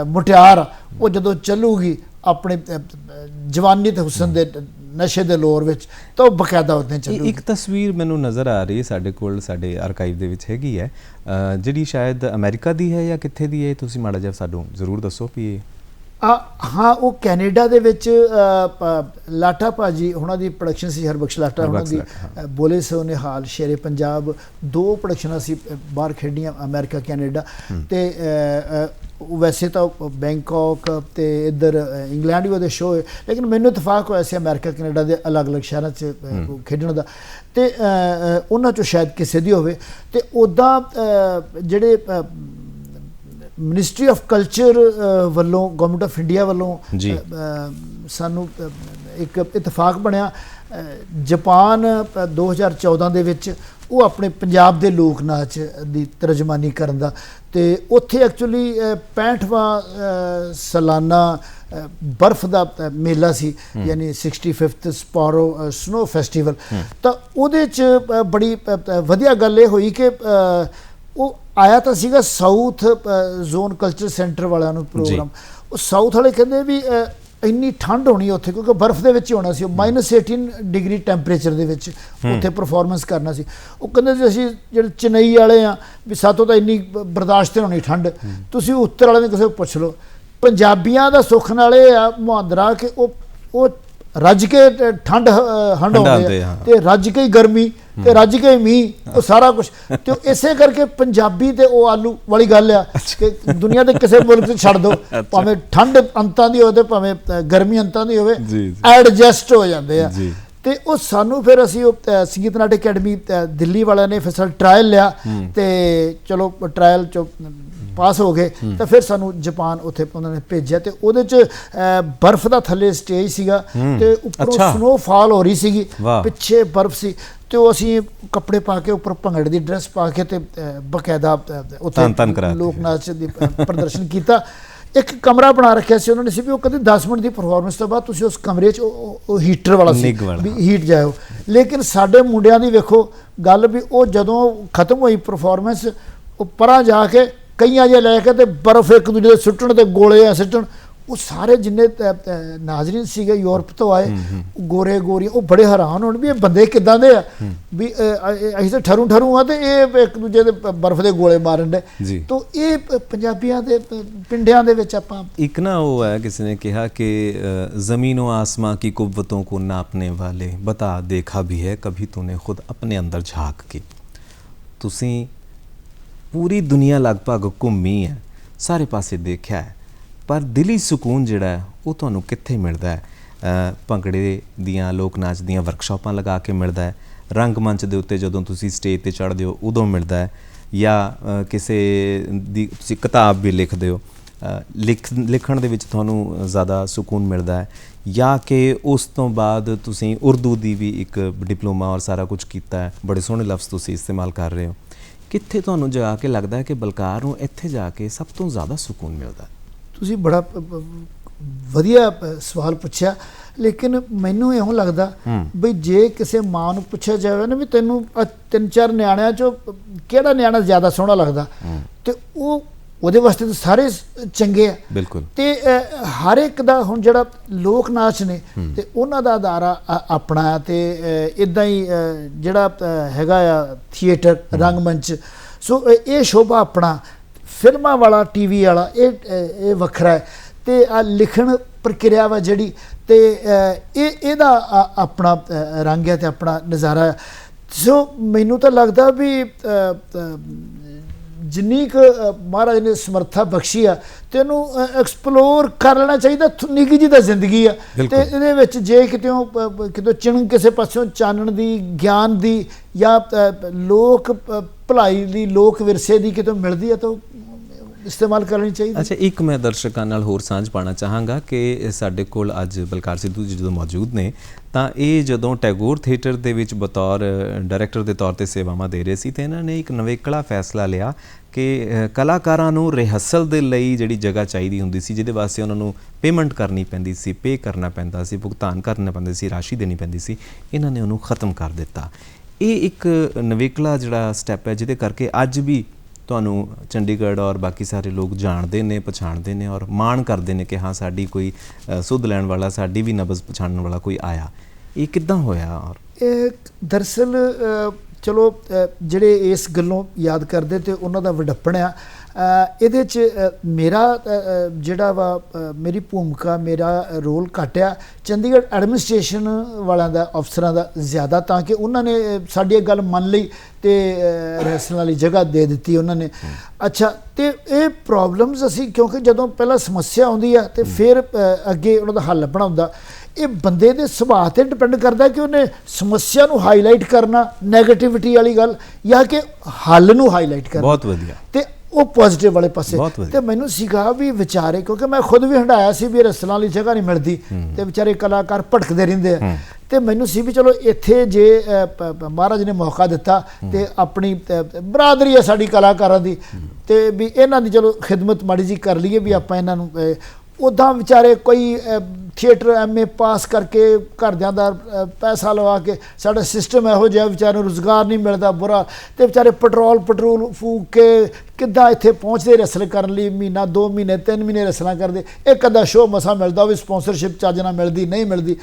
ਮੁਟਿਆਰ ਉਹ ਜਦੋਂ ਚੱਲੂਗੀ ਆਪਣੇ ਜਵਾਨੀ ਤੇ ਹੁਸਨ ਦੇ ਨਸ਼ੇ ਦੇ ਲੋਰ ਵਿੱਚ, ਤਾਂ ਉਹ ਬਕਾਇਦਾ ਉੱਤੇ ਚੱਲੂਗੀ। ਇੱਕ ਤਸਵੀਰ ਮੈਨੂੰ ਨਜ਼ਰ ਆ ਰਹੀ ਹੈ ਸਾਡੇ ਕੋਲ, ਸਾਡੇ ਆਰਕਾਈਵ ਦੇ ਵਿੱਚ ਹੈਗੀ ਹੈ, ਜਿਹੜੀ ਸ਼ਾਇਦ ਅਮਰੀਕਾ ਦੀ ਹੈ ਜਾਂ ਕਿੱਥੇ ਦੀ ਹੈ, ਤੁਸੀਂ ਮਾੜਾ ਜਿਹਾ ਸਾਨੂੰ ਜ਼ਰੂਰ ਦੱਸੋ ਵੀ ਇਹ। ਹਾਂ, ਉਹ ਕੈਨੇਡਾ ਦੇ ਵਿੱਚ ਲਾਠਾ ਭਾਜੀ ਉਹਨਾਂ ਦੀ ਪ੍ਰੋਡਕਸ਼ਨ ਸੀ, ਹਰਬਖਸ਼ ਲਾਠਾ ਉਹਨਾਂ ਦੀ ਬੋਲੇ ਸੋ ਨਿਹਾਲ ਸ਼ੇਰੇ ਪੰਜਾਬ, 2 ਪ੍ਰੋਡਕਸ਼ਨਾਂ ਸੀ ਬਾਹਰ ਖੇਡੀਆਂ, ਅਮਰੀਕਾ ਕੈਨੇਡਾ। ਤੇ ਵੈਸੇ ਤਾਂ ਬੈਂਕਾਕ ਤੇ ਇੱਧਰ ਇੰਗਲੈਂਡ ਵੀ ਉਹਦੇ ਸ਼ੋਅ ਹੈ, ਲੇਕਿਨ ਮੈਨੂੰ ਇਤਫਾਕ ਹੋਇਆ ਸੀ ਅਮਰੀਕਾ ਕੈਨੇਡਾ ਦੇ ਅਲੱਗ-ਅਲੱਗ ਸ਼ਹਿਰਾਂ 'ਚ ਖੇਡਣ ਦਾ, ਤੇ ਉਹਨਾਂ 'ਚੋਂ ਸ਼ਾਇਦ ਕਿਸੇ ਦੀ ਹੋਵੇ। ਤੇ ਉੱਦਾਂ ਜਿਹੜੇ ਮਿਨਿਸਟਰੀ ਆਫ ਕਲਚਰ ਵੱਲੋਂ, ਗਵਰਨਮੈਂਟ ਆਫ ਇੰਡੀਆ ਵੱਲੋਂ ਸਾਨੂੰ ਇੱਕ ਇਤਫਾਕ ਬਣਿਆ। ਜਾਪਾਨ 2014 ਦੇ ਵਿੱਚ ਉਹ ਆਪਣੇ ਪੰਜਾਬ ਦੇ ਲੋਕ ਨਾਚ ਦੀ ਤਰਜਮਾਨੀ ਕਰਨ ਦਾ, ਤੇ ਉੱਥੇ ਐਕਚੁਅਲੀ 65ਵਾਂ ਸਾਲਾਨਾ ਬਰਫ਼ ਦਾ ਮੇਲਾ ਸੀ, ਯਾਨੀ 65th ਸਪਾਰੋ ਸਨੋ ਫੈਸਟੀਵਲ। ਤਾਂ ਉਹਦੇ 'ਚ ਬੜੀ ਵਧੀਆ ਗੱਲ ਇਹ ਹੋਈ ਕਿ ਉਹ ਆਇਆ ਤਾਂ ਸੀਗਾ ਸਾਊਥ ਜ਼ੋਨ ਕਲਚਰ ਸੈਂਟਰ ਵਾਲਿਆਂ ਨੂੰ ਪ੍ਰੋਗਰਾਮ। ਉਹ ਸਾਊਥ ਵਾਲੇ ਕਹਿੰਦੇ ਵੀ ਇੰਨੀ ਠੰਡ ਹੋਣੀ ਉੱਥੇ, ਕਿਉਂਕਿ ਬਰਫ਼ ਦੇ ਵਿੱਚ ਹੀ ਹੋਣਾ ਸੀ, ਉਹ -18 ਡਿਗਰੀ ਟੈਂਪਰੇਚਰ ਦੇ ਵਿੱਚ ਉੱਥੇ ਪਰਫਾਰਮੈਂਸ ਕਰਨਾ ਸੀ। ਉਹ ਕਹਿੰਦੇ ਸੀ ਅਸੀਂ ਜਿਹੜੇ ਚੇਨਈ ਵਾਲੇ ਆ ਵੀ ਸਾਤੋਂ ਤਾਂ ਇੰਨੀ ਬਰਦਾਸ਼ਤ ਨਹੀਂ ਹੋਣੀ ਠੰਡ, ਤੁਸੀਂ ਉੱਤਰ ਵਾਲੇ ਨੇ ਕਿਸੇ ਨੂੰ ਪੁੱਛ ਲਓ। ਪੰਜਾਬੀਆਂ ਦਾ ਸੁੱਖ ਨਾਲ ਇਹ ਆ ਮੁਹਾਂਦਰਾ ਕਿ ਉਹ ਰੱਜ ਕੇ ਠੰਡ ਹੰਡਾਉਂਦੇ ਆ, ਤੇ ਰੱਜ ਕੇ ਗਰਮੀ, ਤੇ ਰੱਜ ਕੇ ਮੀਂਹ, ਉਹ ਸਾਰਾ ਕੁਝ। ਤੇ ਇਸੇ ਕਰਕੇ ਪੰਜਾਬੀ ਤੇ ਉਹ ਆਲੂ ਵਾਲੀ ਗੱਲ ਆ ਕਿ ਦੁਨੀਆ ਦੇ ਕਿਸੇ ਮੁਲਕ 'ਚ ਛੱਡ ਦਿਓ, ਭਾਵੇਂ ਠੰਡ ਅੰਤਾਂ ਦੀ ਹੋਵੇ ਤੇ ਭਾਵੇਂ ਗਰਮੀ ਅੰਤਾਂ ਦੀ ਹੋਵੇ, ਐਡਜਸਟ ਹੋ ਜਾਂਦੇ ਆ। ਤੇ ਉਹ ਸਾਨੂੰ ਫਿਰ ਅਸੀਂ ਉਹ ਸੰਗੀਤ ਨਾਟਕ ਅਕੈਡਮੀ ਦਿੱਲੀ ਵਾਲਿਆਂ ਨੇ ਫਿਰ ਸਾਡਾ ਟਰਾਇਲ ਲਿਆ, ਤੇ ਚਲੋ ਟਰਾਇਲ 'ਚੋਂ ਪਾਸ ਹੋ ਗਏ। ਤਾਂ ਫਿਰ ਸਾਨੂੰ ਜਾਪਾਨ ਉੱਥੇ ਉਹਨਾਂ ਨੇ ਭੇਜਿਆ, ਤੇ ਉਹਦੇ 'ਚ ਬਰਫ਼ ਦਾ ਥੱਲੇ ਸਟੇਜ ਸੀਗਾ ਤੇ ਉੱਪਰੋਂ ਸਨੋਫਾਲ ਹੋ ਰਹੀ ਸੀਗੀ, ਪਿੱਛੇ ਬਰਫ਼ ਸੀ, ਤੇ ਉਹ ਅਸੀਂ ਕੱਪੜੇ ਪਾ ਕੇ ਉੱਪਰ ਭੰਗੜੇ ਦੀ ਡਰੈਸ ਪਾ ਕੇ ਤੇ ਬਕਾਇਦਾ ਉੱਥੇ ਲੋਕ ਨਾਚ ਦੀ ਪ੍ਰਦਰਸ਼ਨ ਕੀਤਾ। ਇੱਕ ਕਮਰਾ ਬਣਾ ਰੱਖਿਆ ਸੀ ਉਹਨਾਂ ਨੇ ਸੀ ਵੀ ਉਹ ਕਹਿੰਦੇ 10 ਮਿੰਟ ਦੀ ਪਰਫਾਰਮੈਂਸ ਤੋਂ ਬਾਅਦ ਤੁਸੀਂ ਉਸ ਕਮਰੇ 'ਚ ਉਹ ਹੀਟਰ ਵਾਲਾ ਸੀ ਵੀ ਹੀਟ ਜਾਇਓ। ਲੇਕਿਨ ਸਾਡੇ ਮੁੰਡਿਆਂ ਦੀ ਵੇਖੋ ਗੱਲ ਵੀ ਉਹ ਜਦੋਂ ਖਤਮ ਹੋਈ ਪਰਫਾਰਮੈਂਸ, ਉਹ ਪਰਾਂ ਜਾ ਕੇ ਕਈਆਂ ਜੇ ਲੈ ਕੇ ਤੇ ਬਰਫ਼ ਇੱਕ ਦੂਜੇ ਦੇ ਸੁੱਟਣ ਤੇ ਗੋਲੇ ਆ ਸੁੱਟਣ। ਉਹ ਸਾਰੇ ਜਿੰਨੇ ਨਾਜ਼ਰੀਨ ਸੀਗੇ ਯੂਰਪ ਤੋਂ ਆਏ, ਗੋਰੇ ਗੋਰੀ, ਉਹ ਬੜੇ ਹੈਰਾਨ ਹੋਣ ਵੀ ਇਹ ਬੰਦੇ ਕਿੱਦਾਂ ਦੇ ਆ, ਵੀ ਅਸੀਂ ਤਾਂ ਠਰੂ ਆ ਤੇ ਇਹ ਇੱਕ ਦੂਜੇ ਦੇ ਬਰਫ਼ ਦੇ ਗੋਲੇ ਮਾਰਨ ਦੇ। ਤਾਂ ਇਹ ਪੰਜਾਬੀਆਂ ਦੇ ਪਿੰਡਿਆਂ ਦੇ ਵਿੱਚ ਆਪਾਂ ਇੱਕ ਨਾ ਉਹ ਹੈ, ਕਿਸੇ ਨੇ ਕਿਹਾ ਕਿ ਜ਼ਮੀਨੋ ਆਸਮਾਂ ਕੀ ਕੁव्वतों को नापने वाले बता देखा भी है कभी तूने खुद अपने अंदर झांक के। ਤੁਸੀਂ ਪੂਰੀ ਦੁਨੀਆ ਲਗਭਗ ਘੁੰਮੀ ਹੈ, ਸਾਰੇ ਪਾਸੇ ਦੇਖਿਆ ਹੈ, ਪਰ ਦਿਲੀ ਸਕੂਨ ਜਿਹੜਾ ਹੈ ਉਹ ਤੁਹਾਨੂੰ ਕਿੱਥੇ ਮਿਲਦਾ ਹੈ? ਭੰਗੜੇ ਦੀਆਂ, ਲੋਕ ਨਾਚ ਦੀਆਂ ਵਰਕਸ਼ਾਪਾਂ ਲਗਾ ਕੇ ਮਿਲਦਾ ਹੈ, ਰੰਗਮੰਚ ਦੇ ਉੱਤੇ ਜਦੋਂ ਤੁਸੀਂ ਸਟੇਜ 'ਤੇ ਚੜ੍ਹਦੇ ਹੋ ਉਦੋਂ ਮਿਲਦਾ ਹੈ, ਜਾਂ ਕਿਸੇ ਦੀ ਤੁਸੀਂ ਕਿਤਾਬ ਵੀ ਲਿਖਦੇ ਹੋ, ਲਿਖਣ ਦੇ ਵਿੱਚ ਤੁਹਾਨੂੰ ਜ਼ਿਆਦਾ ਸਕੂਨ ਮਿਲਦਾ ਹੈ, ਜਾਂ ਕਿ ਉਸ ਤੋਂ ਬਾਅਦ ਤੁਸੀਂ ਉਰਦੂ ਦੀ ਵੀ ਇੱਕ ਡਿਪਲੋਮਾ ਔਰ ਸਾਰਾ ਕੁਝ ਕੀਤਾ ਹੈ, ਬੜੇ ਸੋਹਣੇ ਲਫ਼ਜ਼ ਤੁਸੀਂ ਇਸਤੇਮਾਲ ਕਰ ਰਹੇ ਹੋ। ਕਿੱਥੇ ਤੁਹਾਨੂੰ ਜਾ ਕੇ ਲੱਗਦਾ ਹੈ ਕਿ ਬਲਕਾਰ ਨੂੰ ਇੱਥੇ ਜਾ ਕੇ ਸਭ ਤੋਂ ਜ਼ਿਆਦਾ ਸਕੂਨ ਮਿਲਦਾ? ਤੁਸੀਂ ਬੜਾ ਵਧੀਆ ਸਵਾਲ ਪੁੱਛਿਆ, ਲੇਕਿਨ ਮੈਨੂੰ ਇਉਂ ਲੱਗਦਾ ਬਈ ਜੇ ਕਿਸੇ ਮਾਂ ਨੂੰ ਪੁੱਛਿਆ ਜਾਵੇ ਨਾ ਵੀ ਤੈਨੂੰ 3-4 ਨਿਆਣਿਆਂ 'ਚੋਂ ਕਿਹੜਾ ਨਿਆਣਾ ਜ਼ਿਆਦਾ ਸੋਹਣਾ ਲੱਗਦਾ, ਤੇ ਉਹ ਉਹਦੇ ਵਾਸਤੇ ਤਾਂ ਸਾਰੇ ਚੰਗੇ ਆ ਬਿਲਕੁਲ। ਤੇ ਹਰ ਇੱਕ ਦਾ ਹੁਣ ਜਿਹੜਾ ਲੋਕ ਨਾਚ ਨੇ ਤੇ ਉਹਨਾਂ ਦਾ ਅਦਾਰਾ ਆਪਣਾ ਤੇ ਇਦਾਂ ਹੀ ਜਿਹੜਾ ਹੈਗਾ ਆ ਥੀਏਟਰ ਰੰਗਮੰਚ, ਸੋ ਇਹ ਸ਼ੋਭਾ ਆਪਣਾ, ਫਿਲਮਾਂ ਵਾਲਾ ਟੀਵੀ ਵਾਲਾ ਇਹ ਵੱਖਰਾ ਹੈ। ਤੇ ਆ ਲਿਖਣ ਪ੍ਰਕਿਰਿਆ ਵਾ ਜਿਹੜੀ ਤੇ ਇਹਦਾ ਆਪਣਾ ਰੰਗ ਹੈ ਤੇ ਆਪਣਾ ਨਜ਼ਾਰਾ ਹੈ। ਸੋ ਮੈਨੂੰ ਤਾਂ ਲੱਗਦਾ ਵੀ ਜਿੰਨੀ ਕੁ ਮਹਾਰਾਜ ਨੇ ਸਮਰੱਥਾ ਬਖਸ਼ੀ ਆ ਤੇ ਇਹਨੂੰ ਐਕਸਪਲੋਰ ਕਰ ਲੈਣਾ ਚਾਹੀਦਾ। ਨਿੱਕੀ ਜਿਹੀ ਤਾਂ ਜ਼ਿੰਦਗੀ ਆ ਤੇ ਇਹਦੇ ਵਿੱਚ ਜੇ ਕਿਤੋਂ ਚਿਣ ਕਿਸੇ ਪਾਸਿਓਂ ਚਾਨਣ ਦੀ, ਗਿਆਨ ਦੀ ਜਾਂ ਲੋਕ ਭਲਾਈ ਦੀ, ਲੋਕ ਵਿਰਸੇ ਦੀ ਕਿਤੋਂ ਮਿਲਦੀ ਆ ਤਾਂ ਇਸਤੇਮਾਲ ਕਰਨੀ ਚਾਹੀਦੀ। ਅੱਛਾ, ਇੱਕ ਮੈਂ ਦਰਸ਼ਕਾਂ ਨਾਲ ਹੋਰ ਸਾਂਝ ਪਾਉਣਾ ਚਾਹਾਂਗਾ ਕਿ ਸਾਡੇ ਕੋਲ ਅੱਜ ਬਲਕਾਰ ਸਿੱਧੂ ਜੀ ਜਦੋਂ ਮੌਜੂਦ ਨੇ ਤਾਂ ਇਹ ਜਦੋਂ ਟੈਗੋਰ ਥੀਏਟਰ ਦੇ ਵਿੱਚ ਬਤੌਰ ਡਾਇਰੈਕਟਰ ਦੇ ਤੌਰ 'ਤੇ ਸੇਵਾਵਾਂ ਦੇ ਰਹੇ ਸੀ ਤੇ ਇਹਨਾਂ ਨੇ ਇੱਕ ਨਵੇਕਲਾ ਫੈਸਲਾ ਲਿਆ ਕਿ ਕਲਾਕਾਰਾਂ ਨੂੰ ਰਿਹਰਸਲ ਦੇ ਲਈ ਜਿਹੜੀ ਜਗ੍ਹਾ ਚਾਹੀਦੀ ਹੁੰਦੀ ਸੀ, ਜਿਹਦੇ ਵਾਸਤੇ ਉਹਨਾਂ ਨੂੰ ਪੇਮੈਂਟ ਕਰਨੀ ਪੈਂਦੀ ਸੀ, ਪੇ ਕਰਨਾ ਪੈਂਦਾ ਸੀ, ਭੁਗਤਾਨ ਕਰਨਾ ਪੈਂਦਾ ਸੀ, ਰਾਸ਼ੀ ਦੇਣੀ ਪੈਂਦੀ ਸੀ, ਇਹਨਾਂ ਨੇ ਉਹਨੂੰ ਖ਼ਤਮ ਕਰ ਦਿੱਤਾ। ਇਹ ਇੱਕ ਨਵੇਕਲਾ ਜਿਹੜਾ ਸਟੈਪ ਹੈ ਜਿਹਦੇ ਕਰਕੇ ਅੱਜ ਵੀ ਤੁਹਾਨੂੰ ਚੰਡੀਗੜ੍ਹ ਔਰ ਬਾਕੀ ਸਾਰੇ ਲੋਕ ਜਾਣਦੇ ਨੇ, ਪਛਾਣਦੇ ਨੇ ਔਰ ਮਾਣ ਕਰਦੇ ਨੇ ਕਿ ਹਾਂ ਸਾਡੀ ਕੋਈ ਸੁੱਧ ਲੈਣ ਵਾਲਾ, ਸਾਡੀ ਵੀ ਨਬਜ਼ ਪਛਾਣਨ ਵਾਲਾ ਕੋਈ ਆਇਆ। ਇਹ ਕਿੱਦਾਂ ਹੋਇਆ? ਔਰ ਇਹ ਦਰਅਸਲ ਚਲੋ ਜਿਹੜੇ ਇਸ ਗੱਲੋਂ ਯਾਦ ਕਰਦੇ ਤੇ ਉਹਨਾਂ ਦਾ ਵਡੱਪਣ ਆ। ਇਹਦੇ 'ਚ ਮੇਰਾ ਜਿਹੜਾ ਵਾ ਮੇਰੀ ਭੂਮਿਕਾ, ਮੇਰਾ ਰੋਲ ਘੱਟ ਆ ਚੰਡੀਗੜ੍ਹ ਐਡਮਿਨਿਸਟ੍ਰੇਸ਼ਨ ਵਾਲਿਆਂ ਦਾ, ਅਫਸਰਾਂ ਦਾ ਜ਼ਿਆਦਾ, ਤਾਂ ਕਿ ਉਹਨਾਂ ਨੇ ਸਾਡੀ ਇਹ ਗੱਲ ਮੰਨ ਲਈ ਤੇ ਰਿਹਰਸਲ ਵਾਲੀ ਜਗ੍ਹਾ ਦੇ ਦਿੱਤੀ ਉਹਨਾਂ ਨੇ। ਅੱਛਾ, ਤੇ ਇਹ ਪ੍ਰੋਬਲਮਸ ਅਸੀਂ ਕਿਉਂਕਿ ਜਦੋਂ ਪਹਿਲਾਂ ਸਮੱਸਿਆ ਆਉਂਦੀ ਆ ਤੇ ਫਿਰ ਅੱਗੇ ਉਹਨਾਂ ਦਾ ਹੱਲ ਲੱਭਣਾ ਹੁੰਦਾ। ਇਹ ਬੰਦੇ ਦੇ ਸੁਭਾਅ 'ਤੇ ਡਿਪੈਂਡ ਕਰਦਾ ਕਿ ਉਹਨੇ ਸਮੱਸਿਆ ਨੂੰ ਹਾਈਲਾਈਟ ਕਰਨਾ, ਨੈਗੇਟਿਵਿਟੀ ਵਾਲੀ ਗੱਲ, ਜਾਂ ਕਿ ਹੱਲ ਨੂੰ ਹਾਈਲਾਈਟ ਕਰਨਾ। ਬਹੁਤ ਵਧੀਆ। ਤੇ ਉਹ ਪੋਜ਼ਿਟਿਵ ਵਾਲੇ ਪਾਸੇ। ਤੇ ਮੈਨੂੰ ਸੀਗਾ ਵੀ ਵਿਚਾਰੇ, ਕਿਉਂਕਿ ਮੈਂ ਖੁਦ ਵੀ ਹੰਡਾਇਆ ਸੀ ਵੀ ਰਸਲਾਂ ਵਾਲੀ ਜਗ੍ਹਾ ਨਹੀਂ ਮਿਲਦੀ ਤੇ ਵਿਚਾਰੇ ਕਲਾਕਾਰ ਭਟਕਦੇ ਰਹਿੰਦੇ ਆ। ਤੇ ਮੈਨੂੰ ਸੀ ਵੀ ਚਲੋ ਇੱਥੇ ਜੇ ਮਹਾਰਾਜ ਨੇ ਮੌਕਾ ਦਿੱਤਾ ਤੇ ਆਪਣੀ ਬਰਾਦਰੀ ਆ ਸਾਡੀ ਕਲਾਕਾਰਾਂ ਦੀ ਤੇ ਵੀ ਇਹਨਾਂ ਦੀ ਚਲੋ ਖਿਦਮਤ ਮਾੜੀ ਜੀ ਕਰ ਲਈਏ ਵੀ ਆਪਾਂ ਇਹਨਾਂ ਨੂੰ। ਉੱਦਾਂ ਵਿਚਾਰੇ ਕੋਈ ਥੀਏਟਰ MA ਪਾਸ ਕਰਕੇ ਘਰਦਿਆਂ ਦਾ ਪੈਸਾ ਲਵਾ ਕੇ, ਸਾਡਾ ਸਿਸਟਮ ਇਹੋ ਜਿਹਾ ਵਿਚਾਰੇ ਨੂੰ ਰੁਜ਼ਗਾਰ ਨਹੀਂ ਮਿਲਦਾ ਬੁਰਾ, ਤੇ ਵਿਚਾਰੇ ਪੈਟਰੋਲ ਫੂਕ ਕੇ ਕਿੱਦਾਂ ਇੱਥੇ ਪਹੁੰਚਦੇ ਰਸਲ ਕਰਨ ਲਈ, ਮਹੀਨਾ 2 ਮਹੀਨੇ 3 ਮਹੀਨੇ ਰਸਲਾਂ ਕਰਦੇ, ਇੱਕ ਅੱਧਾ ਸ਼ੋਅ ਮਸਾਂ ਮਿਲਦਾ, ਉਹ ਵੀ ਸਪੋਂਸਰਸ਼ਿਪ ਚੱਜ ਨਾਲ ਮਿਲਦੀ ਨਹੀਂ ਮਿਲਦੀ।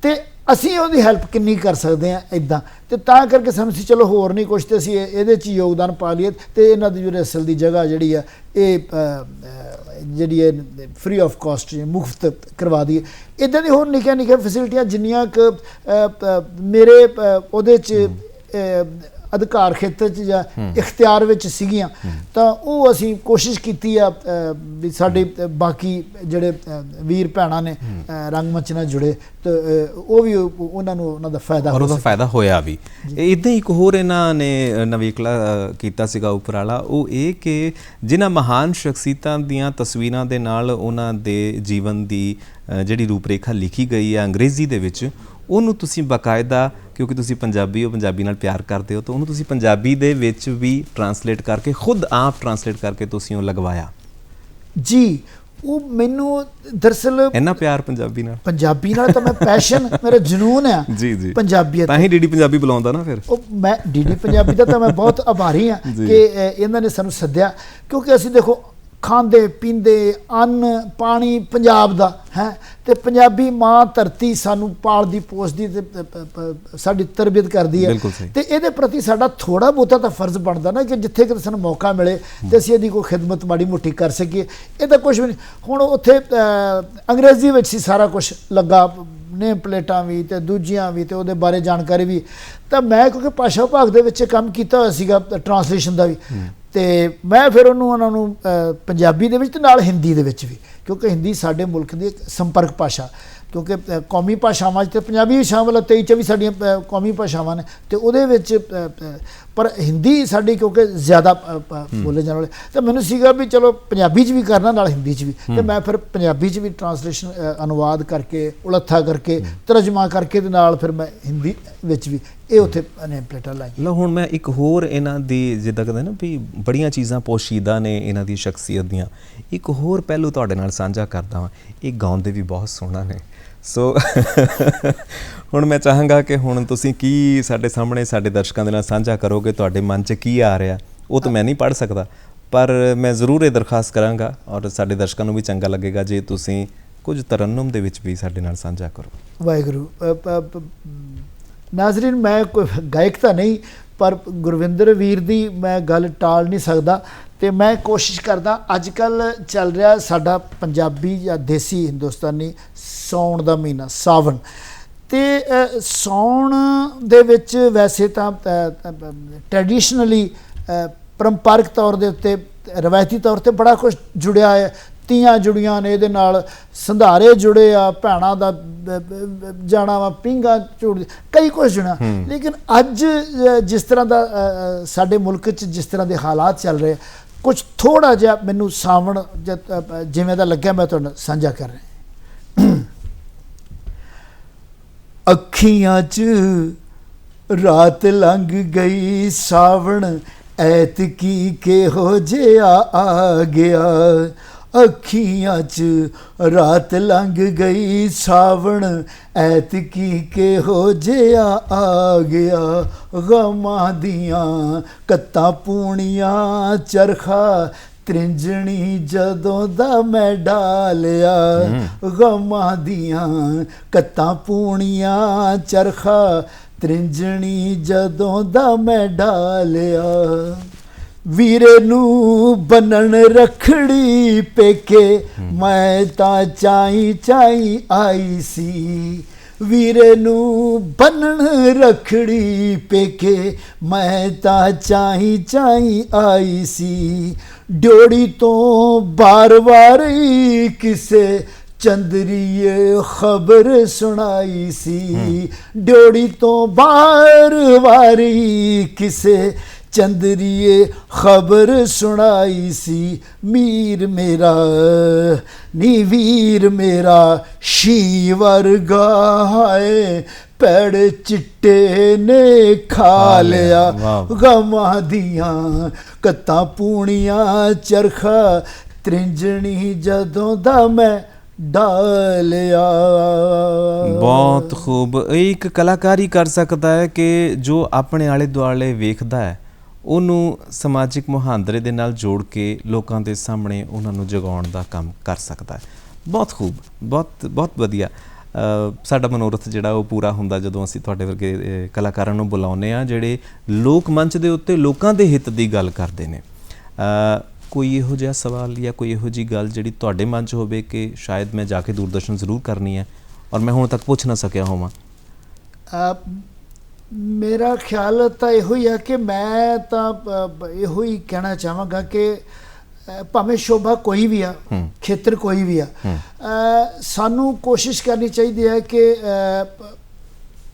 ਤੇ ਅਸੀਂ ਉਹਦੀ ਹੈਲਪ ਕਿੰਨੀ ਕਰ ਸਕਦੇ ਹਾਂ ਇੱਦਾਂ, ਤੇ ਤਾਂ ਕਰਕੇ ਸਾਨੂੰ ਸੀ ਚਲੋ ਹੋਰ ਨਹੀਂ ਕੁਛ ਤੇ ਅਸੀਂ ਇਹਦੇ 'ਚ ਯੋਗਦਾਨ ਪਾ ਲਈਏ ਤੇ ਇਹਨਾਂ ਦੀ ਰਿਹਰਸਲ ਦੀ ਜਗ੍ਹਾ ਜਿਹੜੀ ਆ ਇਹ ਜਿਹੜੀ ਹੈ ਫ੍ਰੀ ਆਫ ਕਾਸਟ ਮੁਫਤ ਕਰਵਾ ਦਈਏ। ਇੱਦਾਂ ਦੀ ਹੋਰ ਨਿੱਕੀਆਂ ਨਿੱਕੀਆਂ ਫੈਸਿਲਿਟੀਆਂ ਜਿੰਨੀਆਂ ਕੁ ਮੇਰੇ ਉਹਦੇ 'ਚ ਅਧਿਕਾਰ ਖੇਤਰ 'ਚ ਜਾਂ ਇਖਤਿਆਰ ਵਿੱਚ ਸੀਗੀਆਂ ਤਾਂ ਉਹ ਅਸੀਂ ਕੋਸ਼ਿਸ਼ ਕੀਤੀ ਆ ਵੀ ਸਾਡੇ ਬਾਕੀ ਜਿਹੜੇ ਵੀਰ ਭੈਣਾਂ ਨੇ ਰੰਗਮੰਚ ਨਾਲ ਜੁੜੇ ਤੇ ਉਹ ਵੀ ਉਹਨਾਂ ਨੂੰ ਉਹਨਾਂ ਦਾ ਫਾਇਦਾ, ਔਰ ਉਹਦਾ ਫਾਇਦਾ ਹੋਇਆ ਵੀ। ਇੱਦਾਂ ਇੱਕ ਹੋਰ ਇਹਨਾਂ ਨੇ ਨਵੇਕਲਾ ਕੀਤਾ ਸੀਗਾ ਉਪਰਾਲਾ, ਉਹ ਇਹ ਕਿ ਜਿਨ੍ਹਾਂ ਮਹਾਨ ਸ਼ਖਸੀਅਤਾਂ ਦੀਆਂ ਤਸਵੀਰਾਂ ਦੇ ਨਾਲ ਉਹਨਾਂ ਦੇ ਜੀਵਨ ਦੀ ਜਿਹੜੀ ਰੂਪਰੇਖਾ ਲਿਖੀ ਗਈ ਹੈ ਅੰਗਰੇਜ਼ੀ ਦੇ ਵਿੱਚ, ਉਹਨੂੰ ਤੁਸੀਂ ਬਾਕਾਇਦਾ, ਕਿਉਂਕਿ ਤੁਸੀਂ ਪੰਜਾਬੀ ਹੋ, ਪੰਜਾਬੀ ਨਾਲ ਪਿਆਰ ਕਰਦੇ ਹੋ, ਤਾਂ ਉਹਨੂੰ ਤੁਸੀਂ ਪੰਜਾਬੀ ਦੇ ਵਿੱਚ ਵੀ ਟਰਾਂਸਲੇਟ ਕਰਕੇ, ਖੁਦ ਆਪ ਟਰਾਂਸਲੇਟ ਕਰਕੇ ਤੁਸੀਂ ਉਹ ਲਗਵਾਇਆ ਜੀ। ਉਹ ਮੈਨੂੰ ਦਰਅਸਲ ਇੰਨਾ ਪਿਆਰ ਪੰਜਾਬੀ ਨਾਲ ਤਾਂ ਮੈਂ ਪੈਸ਼ਨ, ਮੇਰਾ ਜਨੂਨ ਆ ਜੀ ਪੰਜਾਬੀਅਤ, ਤਾਂ ਹੀ ਡੀਡੀ ਪੰਜਾਬੀ ਬੁਲਾਉਂਦਾ ਨਾ। ਫਿਰ ਉਹ ਮੈਂ ਡੀਡੀ ਪੰਜਾਬੀ ਦਾ ਤਾਂ ਮੈਂ ਬਹੁਤ ਆਭਾਰੀ ਹਾਂ ਕਿ ਇਹਨਾਂ ਨੇ ਸਾਨੂੰ ਸੱਦਿਆ, ਕਿਉਂਕਿ ਅਸੀਂ ਦੇਖੋ ਖਾਂਦੇ ਪੀਂਦੇ ਅੰਨ ਪਾਣੀ ਪੰਜਾਬ ਦਾ ਹੈ ਤੇ ਪੰਜਾਬੀ ਮਾਂ ਧਰਤੀ ਸਾਨੂੰ ਪਾਲਦੀ ਪੋਸਦੀ ਤੇ ਸਾਡੀ ਤਰਬੀਅਤ ਕਰਦੀ ਹੈ ਤੇ ਇਹਦੇ ਪ੍ਰਤੀ ਸਾਡਾ ਥੋੜਾ ਬਹੁਤਾ ਤਾਂ ਫਰਜ਼ ਬਣਦਾ ਨਾ ਕਿ ਜਿੱਥੇ ਕਿਤੇ ਸਾਨੂੰ ਮੌਕਾ ਮਿਲੇ ਤੇ ਅਸੀਂ ਇਹਦੀ ਕੋਈ ਖਿਦਮਤ ਮਾੜੀ ਮੋਟੀ ਕਰ ਸਕੀਏ। ਇਹ ਤਾਂ ਕੁਛ ਵੀ ਨਹੀਂ। ਹੁਣ ਉੱਥੇ ਅੰਗਰੇਜ਼ੀ ਵਿੱਚ ਸੀ ਸਾਰਾ ਕੁਛ ਲੱਗਾ, ਨੇਮ ਪਲੇਟਾਂ ਵੀ ਤੇ ਦੂਜੀਆਂ ਵੀ ਤੇ ਉਹਦੇ ਬਾਰੇ ਜਾਣਕਾਰੀ ਵੀ। ਤਾਂ ਮੈਂ ਕਿਉਂਕਿ ਭਾਸ਼ਾ ਵਿਭਾਗ ਦੇ ਵਿੱਚ ਕੰਮ ਕੀਤਾ ਹੋਇਆ ਸੀਗਾ ਟਰਾਂਸਲੇਸ਼ਨ ਦਾ ਵੀ, ਤੇ ਮੈਂ ਫਿਰ ਉਹਨਾਂ ਨੂੰ ਪੰਜਾਬੀ ਦੇ ਵਿੱਚ ਤੇ ਨਾਲ ਹਿੰਦੀ ਦੇ ਵਿੱਚ ਵੀ, ਕਿਉਂਕਿ ਹਿੰਦੀ ਸਾਡੇ ਮੁਲਕ ਦੀ ਸੰਪਰਕ ਭਾਸ਼ਾ, ਕਿਉਂਕਿ ਕੌਮੀ ਭਾਸ਼ਾਵਾਂ 'ਚ ਤੇ ਪੰਜਾਬੀ ਵੀ ਸ਼ਾਮਲ ਹੈ, 23-24 ਸਾਡੀਆਂ ਕੌਮੀ ਭਾਸ਼ਾਵਾਂ ਨੇ ਤੇ ਉਹਦੇ ਵਿੱਚ ਪਰ ਹਿੰਦੀ ਸਾਡੀ ਕਿਉਂਕਿ ਜ਼ਿਆਦਾ ਬੋਲੇ ਜਾਣ ਵਾਲੇ, ਤਾਂ ਮੈਨੂੰ ਸੀਗਾ ਵੀ ਚਲੋ ਪੰਜਾਬੀ 'ਚ ਵੀ ਕਰਨਾ ਨਾਲ ਹਿੰਦੀ 'ਚ ਵੀ, ਤੇ ਮੈਂ ਫਿਰ ਪੰਜਾਬੀ 'ਚ ਵੀ ਟਰਾਂਸਲੇਸ਼ਨ ਅਨੁਵਾਦ ਕਰਕੇ, ਉਲੱਥਾ ਕਰਕੇ, ਤਰਜਮਾ ਕਰਕੇ ਤੇ ਨਾਲ ਫਿਰ ਮੈਂ ਹਿੰਦੀ ਵਿੱਚ ਵੀ ਇਹ ਉੱਥੇ ਨੇਮ ਪਲੇਟਾਂ ਲਾਈ। ਲਓ ਹੁਣ ਮੈਂ ਇੱਕ ਹੋਰ ਇਹਨਾਂ ਦੀ, ਜਿੱਦਾਂ ਕਹਿੰਦੇ ਨਾ ਵੀ ਬੜੀਆਂ ਚੀਜ਼ਾਂ ਪੋਸ਼ੀਦਾ ਨੇ ਇਹਨਾਂ ਦੀ ਸ਼ਖਸੀਅਤ ਦੀਆਂ, ਇੱਕ ਹੋਰ ਪਹਿਲੂ ਤੁਹਾਡੇ ਨਾਲ ਸਾਂਝਾ ਕਰਦਾ ਵਾਂ। ਇਹ ਗਾਉਂਦੇ ਵੀ ਬਹੁਤ ਸੋਹਣਾ ਨੇ। ਸੋ ਹੁਣ ਮੈਂ ਚਾਹਾਂਗਾ ਕਿ ਹੁਣ ਤੁਸੀਂ ਕੀ ਸਾਡੇ ਸਾਹਮਣੇ ਸਾਡੇ ਦਰਸ਼ਕਾਂ ਦੇ ਨਾਲ ਸਾਂਝਾ ਕਰੋਗੇ, ਤੁਹਾਡੇ ਮਨ 'ਚ ਕੀ ਆ ਰਿਹਾ। ਉਹ ਤਾਂ ਮੈਂ ਨਹੀਂ ਪੜ੍ਹ ਸਕਦਾ, ਪਰ ਮੈਂ ਜ਼ਰੂਰ ਇਹ ਦਰਖਾਸਤ ਕਰਾਂਗਾ ਔਰ ਸਾਡੇ ਦਰਸ਼ਕਾਂ ਨੂੰ ਵੀ ਚੰਗਾ ਲੱਗੇਗਾ ਜੇ ਤੁਸੀਂ ਕੁਝ ਤਰੰਨੁਮ ਦੇ ਵਿੱਚ ਵੀ ਸਾਡੇ ਨਾਲ ਸਾਂਝਾ ਕਰੋ। ਵਾਹਿਗੁਰੂ। ਨਾਜ਼ਰੀਨ, ਮੈਂ ਕੋਈ ਗਾਇਕ ਤਾਂ ਨਹੀਂ, ਪਰ ਗੁਰਵਿੰਦਰ ਵੀਰ ਦੀ ਮੈਂ ਗੱਲ ਟਾਲ ਨਹੀਂ ਸਕਦਾ ਅਤੇ ਮੈਂ ਕੋਸ਼ਿਸ਼ ਕਰਦਾ। ਅੱਜ ਕੱਲ੍ਹ ਚੱਲ ਰਿਹਾ ਸਾਡਾ ਪੰਜਾਬੀ ਜਾਂ ਦੇਸੀ ਹਿੰਦੁਸਤਾਨੀ ਸਾਉਣ ਦਾ ਮਹੀਨਾ, ਸਾਵਣ, ਅਤੇ ਸਾਉਣ ਦੇ ਵਿੱਚ ਵੈਸੇ ਤਾਂ ਟ੍ਰੈਡੀਸ਼ਨਲੀ ਪਰੰਪਰਾਗਤ ਤੌਰ ਦੇ ਉੱਤੇ, ਰਵਾਇਤੀ ਤੌਰ 'ਤੇ ਬੜਾ ਕੁਛ ਜੁੜਿਆ ਹੈ। ਤੀਆਂ ਜੁੜੀਆਂ ਨੇ ਇਹਦੇ ਨਾਲ, ਸੰਧਾਰੇ ਜੁੜੇ ਆ, ਭੈਣਾਂ ਦਾ ਜਾਣਾ ਵਾ, ਪੀਂਘਾਂ ਝੂੜ, ਕਈ ਕੁਛ ਜੁੜਿਆ। ਲੇਕਿਨ ਅੱਜ ਜਿਸ ਤਰ੍ਹਾਂ ਦਾ ਸਾਡੇ ਮੁਲਕ 'ਚ ਜਿਸ ਤਰ੍ਹਾਂ ਦੇ ਹਾਲਾਤ ਚੱਲ ਰਹੇ, ਕੁਛ ਥੋੜ੍ਹਾ ਜਿਹਾ ਮੈਨੂੰ ਸਾਵਣ ਜਿਵੇਂ ਦਾ ਲੱਗਿਆ, ਮੈਂ ਤੁਹਾਡੇ ਨਾਲ ਸਾਂਝਾ ਕਰ ਰਿਹਾ। ਅੱਖੀਆਂ 'ਚ ਰਾਤ ਲੰਘ ਗਈ ਸਾਵਣ, ਐਤਕੀ ਕਿਹੋ ਜਿਹਾ ਆ ਗਿਆ। ਅੱਖੀਆਂ 'ਚ ਰਾਤ ਲੰਘ ਗਈ ਸਾਵਣ, ਐਤਕੀ ਕਿਹੋ ਜਿਹਾ ਆ ਗਿਆ। ਗਮਾਂ ਦੀਆਂ ਕੱਤਾਂ ਪੂਣੀਆਂ ਚਰਖਾ, ਤ੍ਰਿੰਜਣੀ ਜਦੋਂ ਦਾ ਮੈਂ ਡਾਲਿਆ। ਗਮਾਂ ਦੀਆਂ ਕੱਤਾਂ ਪੂਣੀਆਂ ਚਰਖਾ, ਤ੍ਰਿੰਜਣੀ ਜਦੋਂ ਦਾ ਮੈਂ ਡਾਲਿਆ। ਵੀਰੇ ਨੂੰ ਬੰਨਣ ਰੱਖੜੀ ਪੇਕੇ, ਮੈਂ ਤਾਂ ਚਾਈ ਚਾਈ ਆਈ ਸੀ। ਵੀਰੇ ਨੂੰ ਬੰਨਣ ਰੱਖੜੀ ਪੇਕੇ, ਮੈਂ ਤਾਂ ਚਾਈ ਚਾਈ ਆਈ ਸੀ। ਡਿਓੜੀ ਤੋਂ ਬਾਰ-ਬਾਰ ਕਿਸੇ ਚੰਦਰੀਏ ਖਬਰ ਸੁਣਾਈ ਸੀ। ਡਿਓੜੀ ਤੋਂ ਬਾਰ-ਬਾਰ ਕਿਸੇ ਚੰਦਰੀਏ ਖਬਰ ਸੁਣਾਈ ਸੀ। ਮੀਰ ਮੇਰਾ ਨੀ ਵੀਰ ਮੇਰਾ ਸ਼ੀ ਵਰਗਾ ਹੈ, ਪੈੜ ਚਿੱਟੇ ਨੇ ਖਾ ਲਿਆ। ਗਮਾਂ ਦੀਆਂ ਕੱਤਾਂ ਪੂਣੀਆਂ ਚਰਖਾ, ਤ੍ਰਿੰਜਣੀ ਜਦੋਂ ਦਾ ਮੈਂ ਡਾਲਿਆ। ਬਹੁਤ ਖੂਬ। ਇਹ ਇੱਕ ਕਲਾਕਾਰ ਹੀ ਕਰ ਸਕਦਾ ਹੈ ਕਿ ਜੋ ਆਪਣੇ ਆਲੇ ਦੁਆਲੇ ਵੇਖਦਾ ਹੈ ਉਹਨੂੰ ਸਮਾਜਿਕ ਮੁਹਾਂਦਰੇ ਦੇ ਨਾਲ ਜੋੜ ਕੇ ਲੋਕਾਂ ਦੇ ਸਾਹਮਣੇ ਉਹਨਾਂ ਨੂੰ ਜਗਾਉਣ ਦਾ ਕੰਮ ਕਰ ਸਕਦਾ ਹੈ। ਬਹੁਤ ਖੂਬ, ਬਹੁਤ ਬਹੁਤ ਵਧੀਆ। ਸਾਡਾ ਮਨੋਰਥ ਜਿਹੜਾ ਉਹ ਪੂਰਾ ਹੁੰਦਾ ਜਦੋਂ ਅਸੀਂ ਤੁਹਾਡੇ ਵਰਗੇ ਕਲਾਕਾਰਾਂ ਨੂੰ ਬੁਲਾਉਂਦੇ ਹਾਂ ਜਿਹੜੇ ਲੋਕ ਮੰਚ ਦੇ ਉੱਤੇ ਲੋਕਾਂ ਦੇ ਹਿੱਤ ਦੀ ਗੱਲ ਕਰਦੇ ਨੇ। ਕੋਈ ਇਹੋ ਜਿਹਾ ਸਵਾਲ ਜਾਂ ਕੋਈ ਇਹੋ ਜਿਹੀ ਗੱਲ ਜਿਹੜੀ ਤੁਹਾਡੇ ਮਨ 'ਚ ਹੋਵੇ ਕਿ ਸ਼ਾਇਦ ਮੈਂ ਜਾ ਕੇ ਦੂਰਦਰਸ਼ਨ ਜ਼ਰੂਰ ਕਰਨੀ ਹੈ ਔਰ ਮੈਂ ਹੁਣ ਤੱਕ ਪੁੱਛ ਨਾ ਸਕਿਆ ਹੋਵਾਂ? ਮੇਰਾ ਖਿਆਲ ਤਾਂ ਇਹੋ ਹੀ ਆ ਕਿ ਮੈਂ ਤਾਂ ਇਹੋ ਹੀ ਕਹਿਣਾ ਚਾਹਾਂਗਾ ਕਿ ਭਾਵੇਂ ਸ਼ੋਭਾ ਕੋਈ ਵੀ ਆ, ਖੇਤਰ ਕੋਈ ਵੀ ਆ, ਸਾਨੂੰ ਕੋਸ਼ਿਸ਼ ਕਰਨੀ ਚਾਹੀਦੀ ਹੈ ਕਿ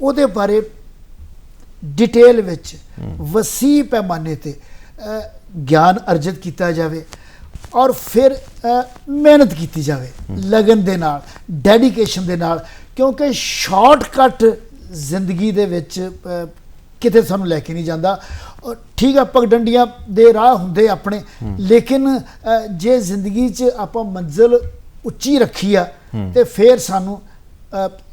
ਉਹਦੇ ਬਾਰੇ ਡਿਟੇਲ ਵਿੱਚ ਵਸੀਹ ਪੈਮਾਨੇ 'ਤੇ ਗਿਆਨ ਅਰਜਿਤ ਕੀਤਾ ਜਾਵੇ ਔਰ ਫਿਰ ਮਿਹਨਤ ਕੀਤੀ ਜਾਵੇ ਲਗਨ ਦੇ ਨਾਲ, ਡੈਡੀਕੇਸ਼ਨ ਦੇ ਨਾਲ, ਕਿਉਂਕਿ ਸ਼ਾਰਟਕਟ ਜ਼ਿੰਦਗੀ ਦੇ ਵਿੱਚ ਕਿਤੇ ਸਾਨੂੰ ਲੈ ਕੇ ਨਹੀਂ ਜਾਂਦਾ। ਠੀਕ ਆ, ਪਗਡੰਡੀਆਂ ਦੇ ਰਾਹ ਹੁੰਦੇ ਆਪਣੇ, ਲੇਕਿਨ ਜੇ ਜ਼ਿੰਦਗੀ 'ਚ ਆਪਾਂ ਮੰਜ਼ਿਲ ਉੱਚੀ ਰੱਖੀ ਆ ਤੇ ਫਿਰ ਸਾਨੂੰ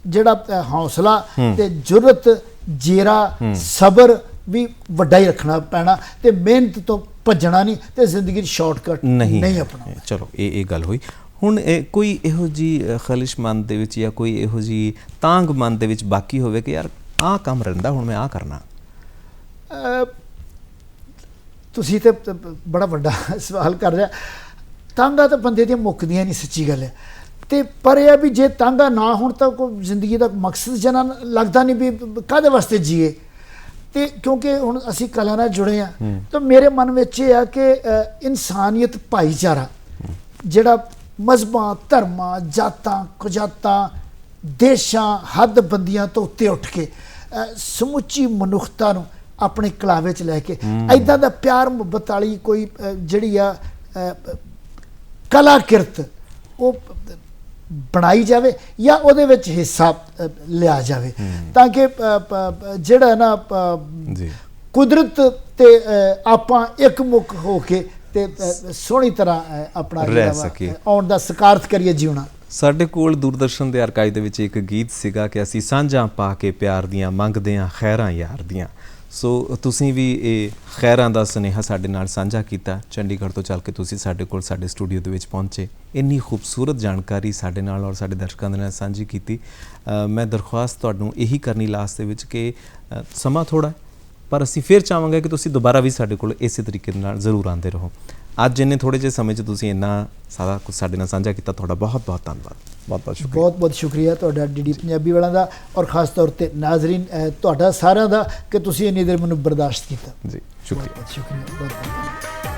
ਜਿਹੜਾ ਹੌਸਲਾ ਤੇ ਜੁਰਤ, ਜੇਰਾ, ਸਬਰ ਵੀ ਵੱਡਾ ਹੀ ਰੱਖਣਾ ਪੈਣਾ ਤੇ ਮਿਹਨਤ ਤੋਂ ਭੱਜਣਾ ਨਹੀਂ ਤੇ ਜ਼ਿੰਦਗੀ 'ਚ ਸ਼ਾਰਟਕਟ ਨਹੀਂ ਆਪਣਾ। ਚਲੋ ਇਹ ਗੱਲ ਹੋਈ। ਹੁਣ ਕੋਈ ਇਹੋ ਜਿਹੀ ਖਲਿਸ਼ ਮਨ ਦੇ ਵਿੱਚ ਜਾਂ ਕੋਈ ਇਹੋ ਜਿਹੀ ਤਾਂਘ ਮਨ ਦੇ ਵਿੱਚ ਬਾਕੀ ਹੋਵੇ ਕਿ ਯਾਰ ਆਹ ਕੰਮ ਰਹਿੰਦਾ, ਹੁਣ ਮੈਂ ਆਹ ਕਰਨਾ? ਤੁਸੀਂ ਤੇ ਬੜਾ ਵੱਡਾ ਸਵਾਲ ਕਰ ਰਿਹਾ। ਤਾਂਘਾਂ ਤਾਂ ਬੰਦੇ ਦੀਆਂ ਮੁੱਕਦੀਆਂ ਨਹੀਂ, ਸੱਚੀ ਗੱਲ ਹੈ। ਤੇ ਪਰ ਇਹ ਵੀ ਜੇ ਤਾਂਘਾਂ ਨਾ ਹੋਣ ਤਾਂ ਕੋਈ ਜ਼ਿੰਦਗੀ ਦਾ ਮਕਸਦ ਜਨਾ ਲੱਗਦਾ ਨਹੀਂ ਵੀ ਕਾਹਦੇ ਵਾਸਤੇ ਜੀਏ। ਤੇ ਕਿਉਂਕਿ ਹੁਣ ਅਸੀਂ ਕਲਾ ਨਾਲ ਜੁੜੇ ਹਾਂ ਤਾਂ ਮੇਰੇ ਮਨ ਵਿੱਚ ਇਹ ਆ ਕਿ ਇਨਸਾਨੀਅਤ, ਭਾਈਚਾਰਾ, ਜਿਹੜਾ ਮਜ਼ਹਬਾਂ, ਧਰਮਾਂ, ਜਾਤਾਂ, ਕੁਜਾਤਾਂ, ਦੇਸ਼ਾਂ, ਹੱਦਬੰਦੀਆਂ ਤੋਂ ਉੱਤੇ ਉੱਠ ਕੇ ਸਮੁੱਚੀ ਮਨੁੱਖਤਾ ਨੂੰ ਆਪਣੇ ਕਲਾਵੇ 'ਚ ਲੈ ਕੇ ਇੱਦਾਂ ਦਾ ਪਿਆਰ ਮੁਹੱਬਤ ਵਾਲੀ ਕੋਈ ਜਿਹੜੀ ਆ ਕਲਾਕਿਰਤ ਉਹ ਬਣਾਈ ਜਾਵੇ ਜਾਂ ਉਹਦੇ ਵਿੱਚ ਹਿੱਸਾ ਲਿਆ ਜਾਵੇ ਤਾਂ ਕਿ ਜਿਹੜਾ ਨਾ ਕੁਦਰਤ ਤੇ ਆਪਾਂ ਇੱਕ ਮੁੱਖ ਹੋ ਕੇ ਤੇ ਸੋਹਣੀ ਤਰ੍ਹਾਂ ਆਪਣਾ ਰਹਿ ਸਕੀਏ, ਆਉਣ ਦਾ ਸਕਾਰਤ ਕਰੀਏ ਜਿਉਣਾ। ਸਾਡੇ ਕੋਲ ਦੂਰਦਰਸ਼ਨ ਦੇ ਆਰਕਾਈਵ ਦੇ ਵਿੱਚ ਇੱਕ ਗੀਤ ਸੀਗਾ ਕਿ ਅਸੀਂ ਸਾਂਝਾਂ ਪਾ ਕੇ ਪਿਆਰ ਦੀਆਂ ਮੰਗਦੇ ਹਾਂ ਖੈਰਾਂ ਯਾਰ ਦੀਆਂ। ਸੋ ਤੁਸੀਂ ਵੀ ਇਹ ਖੈਰਾਂ ਦਾ ਸੁਨੇਹਾ ਸਾਡੇ ਨਾਲ ਸਾਂਝਾ ਕੀਤਾ। ਚੰਡੀਗੜ੍ਹ ਤੋਂ ਚੱਲ ਕੇ ਤੁਸੀਂ ਸਾਡੇ ਕੋਲ ਸਾਡੇ ਸਟੂਡੀਓ ਦੇ ਵਿੱਚ ਪਹੁੰਚੇ, ਇੰਨੀ ਖੂਬਸੂਰਤ ਜਾਣਕਾਰੀ ਸਾਡੇ ਨਾਲ ਔਰ ਸਾਡੇ ਦਰਸ਼ਕਾਂ ਦੇ ਨਾਲ ਸਾਂਝੀ ਕੀਤੀ। ਮੈਂ ਦਰਖਾਸਤ ਤੁਹਾਨੂੰ ਇਹੀ ਕਰਨੀ ਲਾਸਟ ਦੇ ਵਿੱਚ ਕਿ ਸਮਾਂ ਥੋੜ੍ਹਾ, ਪਰ ਅਸੀਂ ਫਿਰ ਚਾਹਾਂਗੇ ਕਿ ਤੁਸੀਂ ਦੁਬਾਰਾ ਵੀ ਸਾਡੇ ਕੋਲ ਇਸੇ ਤਰੀਕੇ ਦੇ ਨਾਲ ਜ਼ਰੂਰ ਆਉਂਦੇ ਰਹੋ। ਅੱਜ ਇੰਨੇ ਥੋੜ੍ਹੇ ਜਿਹੇ ਸਮੇਂ 'ਚ ਤੁਸੀਂ ਇੰਨਾ ਸਾਰਾ ਕੁਝ ਸਾਡੇ ਨਾਲ ਸਾਂਝਾ ਕੀਤਾ, ਤੁਹਾਡਾ ਬਹੁਤ ਬਹੁਤ ਧੰਨਵਾਦ। ਬਹੁਤ ਬਹੁਤ ਸ਼ੁਕਰੀਆ। ਬਹੁਤ ਬਹੁਤ ਸ਼ੁਕਰੀਆ ਤੁਹਾਡਾ DD ਪੰਜਾਬੀ ਵਾਲਿਆਂ ਦਾ, ਔਰ ਖ਼ਾਸ ਤੌਰ 'ਤੇ ਨਾਜ਼ਰੀਨ ਤੁਹਾਡਾ ਸਾਰਿਆਂ ਦਾ ਕਿ ਤੁਸੀਂ ਇੰਨੀ ਦੇਰ ਮੈਨੂੰ ਬਰਦਾਸ਼ਤ ਕੀਤਾ। ਜੀ ਸ਼ੁਕਰੀਆ। ਬਹੁਤ ਸ਼ੁਕਰੀਆ। ਬਹੁਤ